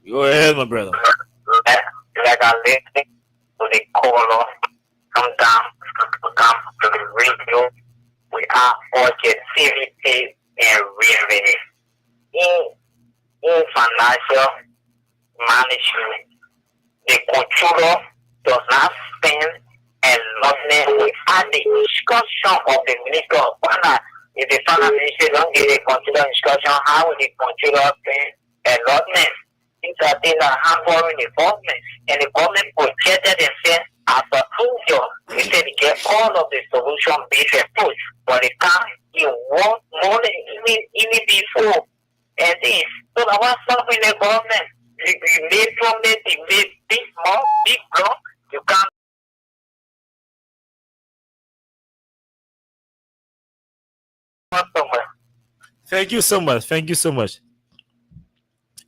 Go ahead, my brother. Like I listening to the caller, come down to the radio. We are urgent CVP and revenue. In financial management, the controller does not spend a lot without the instruction of the Minister of Finance. If the Finance Ministry don't give the controller instruction, how will the controller spend allotment? These are things that have foreign involvement, and the government projected and said, as an angel, we said get all of the solution-based approach, but the time you want more than even before. And this, so that was something the government, you made promise, you made big more, big block, you can't. Thank you so much. Thank you so much.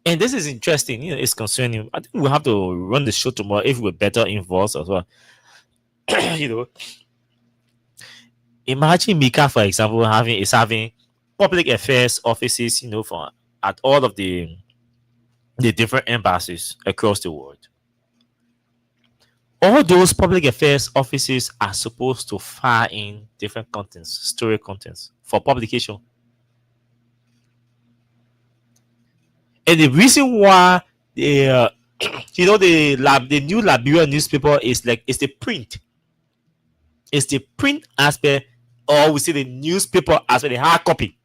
And this is interesting. You know, it's concerning. I think we'll have to run the show tomorrow if we're better involved as well. You know, imagine Mika, for example, having public affairs offices. You know, at all of the the different embassies across the world. All those public affairs offices are supposed to file in different contents, story contents for publication. And the reason why the the new Liberian newspaper is it's the print. It's the print aspect, or we see the newspaper aspect, the hard copy.